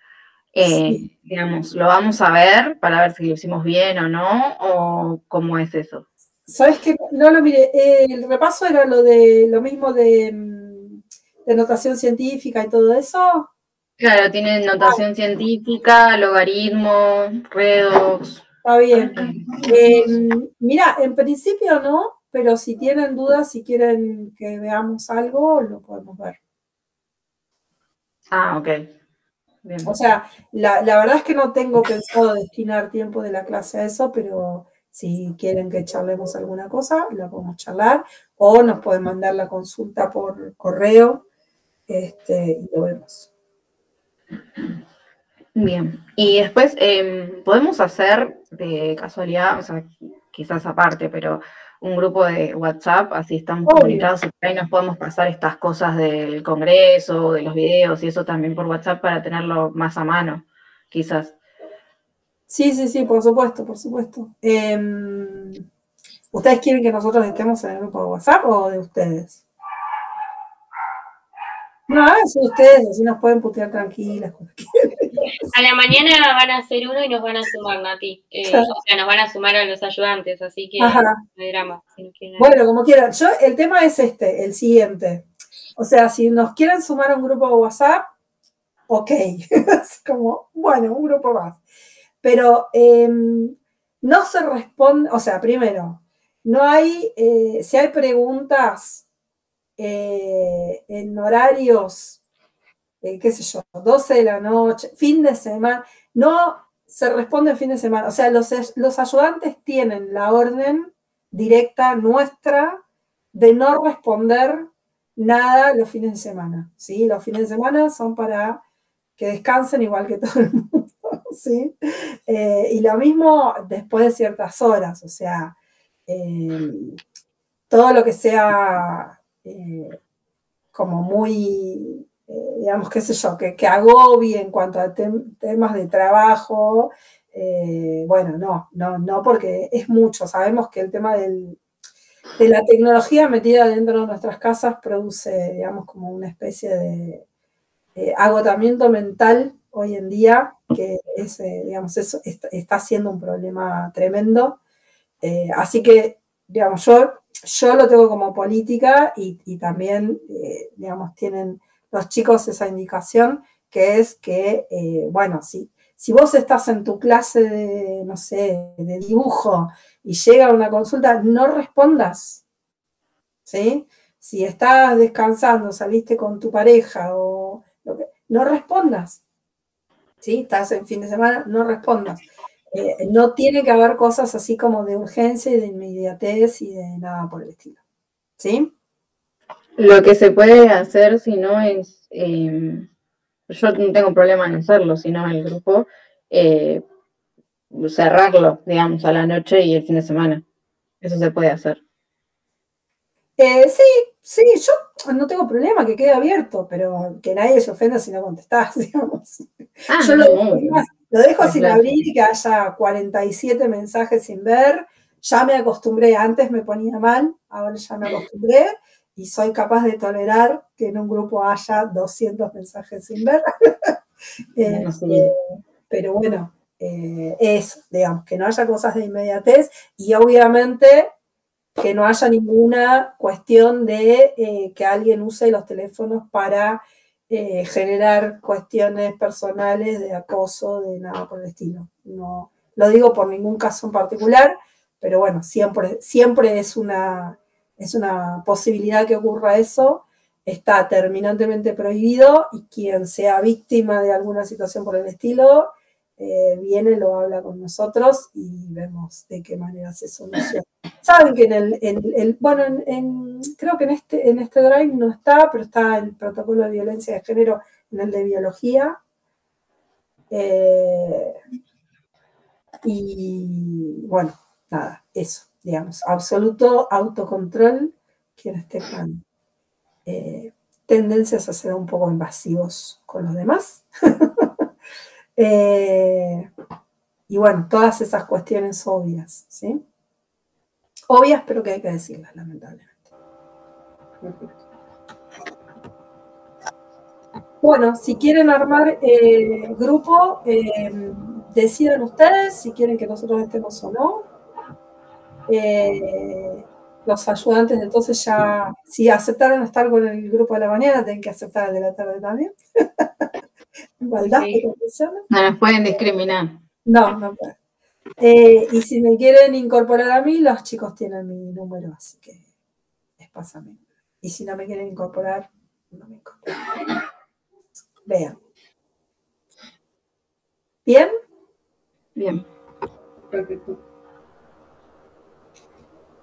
Sí. digamos, ¿lo vamos a ver para ver si lo hicimos bien o no? ¿O cómo es eso? ¿Sabes qué? No lo miré. El repaso era lo mismo de notación científica y todo eso. Claro, tiene notación científica, logaritmo, redox. Está bien. Mira, en principio no, pero si tienen dudas, si quieren que veamos algo, lo podemos ver. Ah, ok. Bien. O sea, la verdad es que no tengo pensado destinar tiempo de la clase a eso, pero si quieren que charlemos alguna cosa, la podemos charlar, o nos pueden mandar la consulta por correo, y lo vemos. Bien. Y después, ¿podemos hacer de casualidad, o sea, quizás aparte, pero un grupo de WhatsApp, así estamos Obvio. comunicados y por ahí nos podemos pasar estas cosas del congreso, de los videos y eso también por WhatsApp para tenerlo más a mano, quizás. Sí, sí, sí, por supuesto, por supuesto. ¿Ustedes quieren que nosotros estemos en el grupo de WhatsApp o de ustedes? No, eso de ustedes, así nos pueden putear tranquilas. A la mañana van a hacer uno y nos van a sumar, Nati. Claro. O sea, nos van a sumar a los ayudantes, así que Ajá. no hay drama. Si no quieren. Bueno, como quieran. El tema es el siguiente. O sea, si nos quieren sumar a un grupo de WhatsApp, ok. Es como, bueno, un grupo más. Pero no se responde, o sea, primero, no hay, si hay preguntas en horarios, qué sé yo, 12 de la noche, fin de semana, no se responde en fin de semana. O sea, los ayudantes tienen la orden directa nuestra de no responder nada los fines de semana, ¿sí? Los fines de semana son para que descansen igual que todo el mundo, ¿sí? Y lo mismo después de ciertas horas, o sea, todo lo que sea como muy, digamos, qué sé yo, que agobie en cuanto a temas de trabajo, bueno, no, porque es mucho. Sabemos que el tema de la tecnología metida dentro de nuestras casas produce, digamos, como una especie de agotamiento mental hoy en día, que es, digamos, eso está siendo un problema tremendo. Así que, digamos, yo lo tengo como política y también, digamos, tienen los chicos esa indicación, que es que, bueno, si vos estás en tu clase de, no sé, de dibujo y llega una consulta, no respondas, ¿sí? Si estás descansando, saliste con tu pareja o no respondas, ¿sí? Estás en fin de semana, no respondas. No tiene que haber cosas así como de urgencia y de inmediatez y de nada por el estilo, ¿sí? Lo que se puede hacer, si no es, yo no tengo problema en hacerlo, sino el grupo, cerrarlo, digamos, a la noche y el fin de semana. Eso se puede hacer. Sí, yo no tengo problema que quede abierto, pero que nadie se ofenda si no contestás, digamos. Yo lo dejo sin abrir y que haya 47 mensajes sin ver. Ya me acostumbré, antes me ponía mal, ahora ya me acostumbré y soy capaz de tolerar que en un grupo haya 200 mensajes sin ver. Pero bueno, eso, digamos, que no haya cosas de inmediatez y obviamente que no haya ninguna cuestión de que alguien use los teléfonos para generar cuestiones personales de acoso, de nada por el estilo. No lo digo por ningún caso en particular, pero bueno, siempre es una posibilidad que ocurra eso. Está terminantemente prohibido y quien sea víctima de alguna situación por el estilo, viene, lo habla con nosotros y vemos de qué manera se soluciona. Saben que creo que en este drive no está, pero está el protocolo de violencia de género en el de biología. Y bueno, nada, eso, digamos, absoluto autocontrol, quienes tengan tendencias a ser un poco invasivos con los demás. Y bueno, todas esas cuestiones obvias, ¿sí? Obvias, pero que hay que decirlas, lamentablemente. Bueno, si quieren armar grupo, decidan ustedes si quieren que nosotros estemos o no. Los ayudantes entonces ya, si aceptaron estar con el grupo de la mañana, tienen que aceptar el de la tarde también. Igualdad de condiciones. No nos pueden discriminar. No pueden. Y si me quieren incorporar a mí, los chicos tienen mi número, así que les pasa a mí. Y si no me quieren incorporar, no me incorporan. Vean. ¿Bien? Bien. Perfecto.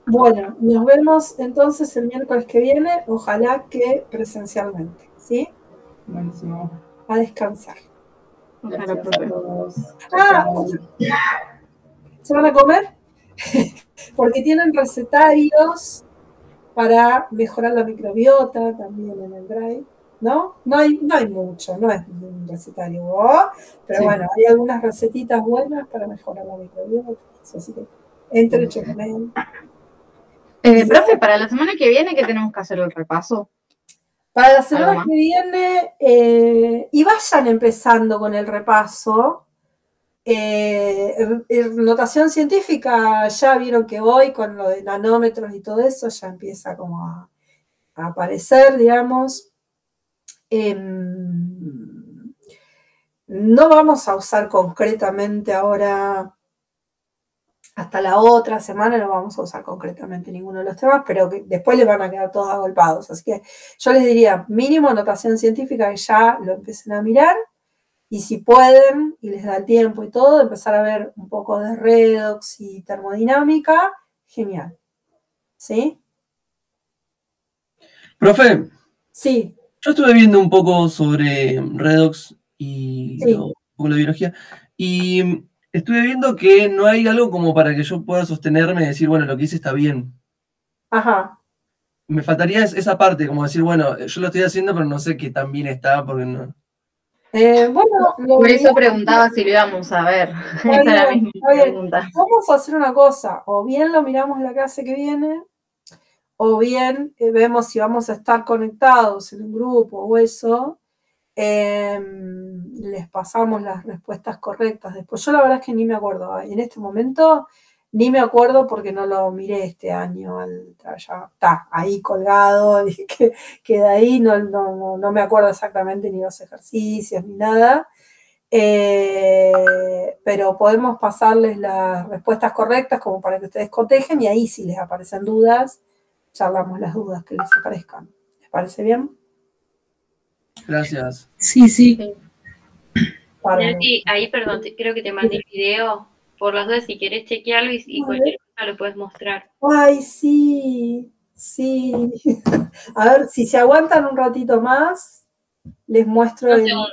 Bueno, nos vemos entonces el miércoles que viene, ojalá que presencialmente, ¿sí? Buenísimo. A descansar. Ojalá, profe. ¿Se van a comer? Porque tienen recetarios para mejorar la microbiota también en el Drive, ¿no? No hay mucho, no es un recetario, pero Sí. bueno, hay algunas recetitas buenas para mejorar la microbiota, así que entre, chequen. Profe, para la semana que viene, ¿qué tenemos que hacer el repaso? Para la semana que viene, y vayan empezando con el repaso. Notación científica, ya vieron que hoy con lo de nanómetros y todo eso ya empieza como a aparecer, digamos. No vamos a usar concretamente ahora, hasta la otra semana no vamos a usar concretamente ninguno de los temas, pero que después les van a quedar todos agolpados. Así que yo les diría, mínimo notación científica, que ya lo empiecen a mirar, y si pueden, y les da el tiempo y todo, empezar a ver un poco de redox y termodinámica, genial. ¿Sí? Profe. Sí. Yo estuve viendo un poco sobre redox y un poco la biología, y estuve viendo que no hay algo como para que yo pueda sostenerme y decir, bueno, lo que hice está bien. Ajá. Me faltaría esa parte, como decir, bueno, yo lo estoy haciendo, pero no sé qué tan bien está, porque no. Bueno, por eso preguntaba si lo íbamos a ver. Esa es la misma pregunta. Vamos a hacer una cosa, o bien lo miramos la clase que viene, o bien vemos si vamos a estar conectados en un grupo o eso, les pasamos las respuestas correctas después. Yo la verdad es que ni me acuerdo, en este momento ni me acuerdo porque no lo miré este año, ya está ahí colgado, y queda ahí, no me acuerdo exactamente ni los ejercicios ni nada. Pero podemos pasarles las respuestas correctas como para que ustedes cotejen, y ahí si les aparecen dudas, charlamos las dudas que les aparezcan. ¿Les parece bien? Gracias. Sí. Nati, ahí, perdón, creo que te mandé el video. Por las dudas, si querés chequearlo y cualquier cosa lo puedes mostrar. Ay, sí. A ver, si se aguantan un ratito más, les muestro. Son segundos.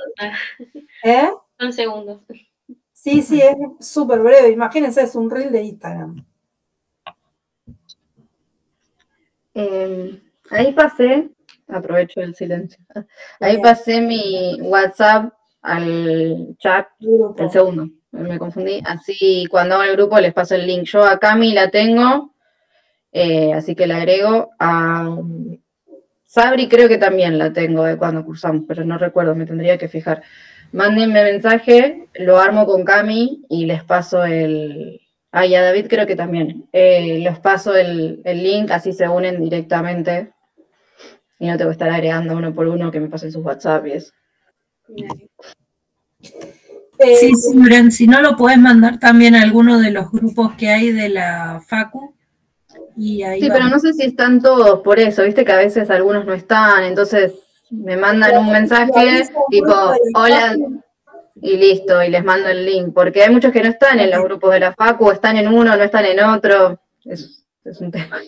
Son segundos. Sí, es súper breve. Imagínense, es un reel de Instagram. Ahí pasé, aprovecho el silencio. Ahí pasé mi WhatsApp al chat, el segundo, me confundí. Así cuando hago el grupo les paso el link. Yo a Cami la tengo, así que la agrego. A Sabri creo que también la tengo de cuando cursamos, pero no recuerdo, me tendría que fijar. Mándenme mensaje, lo armo con Cami y les paso el... y a David creo que también. Les paso el link, así se unen directamente. Y no tengo que estar agregando uno por uno que me pasen sus WhatsApp y eso. Sí, Loren, si no lo podés mandar también a alguno de los grupos que hay de la Facu. Y ahí pero no sé si están todos, por eso, viste que a veces algunos no están, entonces me mandan un mensaje tipo, hola, y listo, y les mando el link, porque hay muchos que no están en los grupos de la Facu, están en uno, no están en otro, es un tema.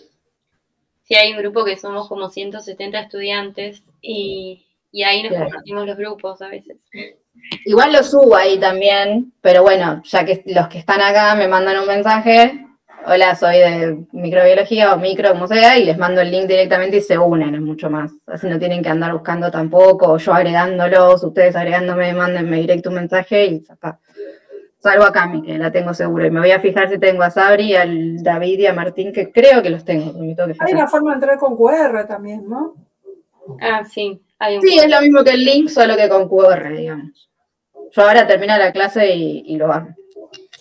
Sí, hay un grupo que somos como 170 estudiantes y ahí nos compartimos los grupos a veces. Igual lo subo ahí también, pero bueno, ya que los que están acá me mandan un mensaje, hola, soy de microbiología o micro, como sea, y les mando el link directamente y se unen, es mucho más. Así no tienen que andar buscando tampoco, o yo agregándolos, ustedes agregándome, mándenme directo un mensaje y ya está. Salvo a Cami, que la tengo seguro. Y me voy a fijar si tengo a Sabri, al David y a Martín, que creo que los tengo. Me tengo que fijar. Hay una forma de entrar con QR también, ¿no? Sí. Sí, es lo mismo que el link, solo que con QR, digamos. Yo ahora termino la clase y lo hago.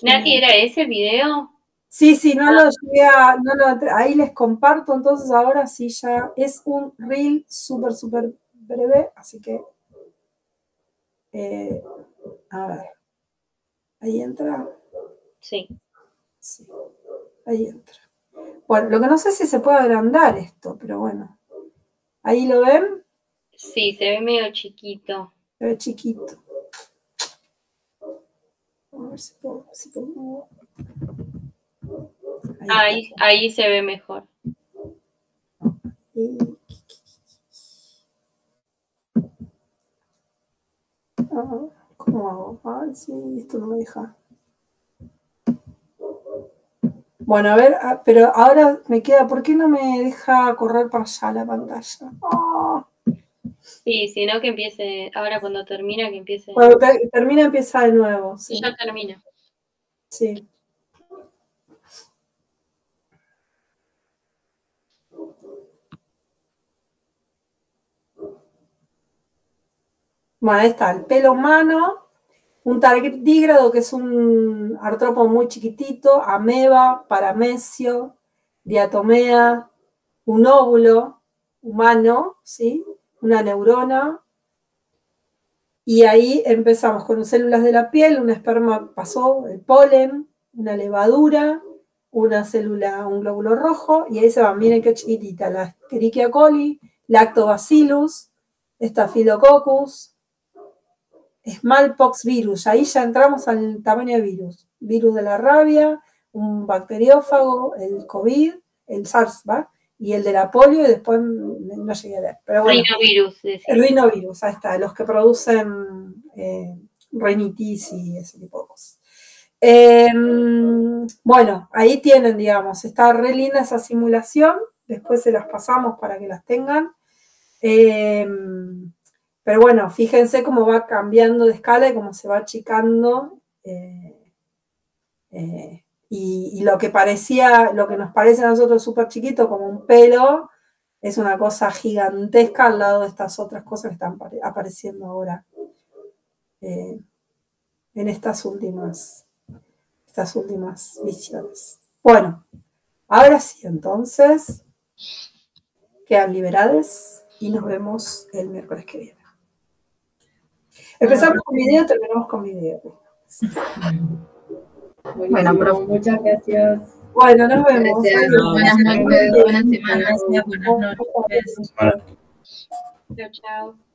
Nati, ¿era ese video? Sí, no lo llegué a... ahí les comparto, entonces ahora sí ya es un reel súper breve, así que... a ver. ¿Ahí entra? Sí. Ahí entra. Bueno, lo que no sé si se puede agrandar esto, pero bueno. ¿Ahí lo ven? Sí, se ve medio chiquito. Se ve chiquito. A ver si puedo. Ahí se ve mejor. ¿Cómo hago? Ay, sí, esto no me deja. Bueno, a ver, pero ahora me queda, ¿por qué no me deja correr para allá la pantalla? Oh. Sí, sino que empiece, ahora cuando termina, que empiece. Cuando termina, empieza de nuevo. Sí. Ya termina. Sí. Bueno, ahí está, el pelo humano. Un tardígrado, que es un artrópodo muy chiquitito, ameba, paramesio, diatomea, un óvulo humano, ¿sí? Una neurona. Y ahí empezamos con células de la piel, un esperma pasó, el polen, una levadura, una célula, un glóbulo rojo, y ahí se van, miren qué chiquitita, la Escherichia coli, Lactobacillus, Staphylococcus, Smallpox virus, ahí ya entramos al tamaño de virus. Virus de la rabia, un bacteriófago, el COVID, el SARS, ¿va? Y el de la polio, y después no llegué a leer. Pero bueno, Rinovirus. el rinovirus, ahí está, los que producen rinitis y ese tipo de cosas. Bueno, ahí tienen, digamos, está re linda esa simulación, después se las pasamos para que las tengan. Pero bueno, fíjense cómo va cambiando de escala y cómo se va achicando. Y lo que nos parece a nosotros súper chiquito, como un pelo, es una cosa gigantesca al lado de estas otras cosas que están apareciendo ahora en estas últimas visiones. Bueno, ahora sí, entonces, quedan liberadas y nos vemos el miércoles que viene. Empezamos con video, terminamos con video. Bueno, profe, muchas gracias. Bueno, nos vemos. Gracias. Buenas noches, buenas semanas. Buenas noches. Chao, chao.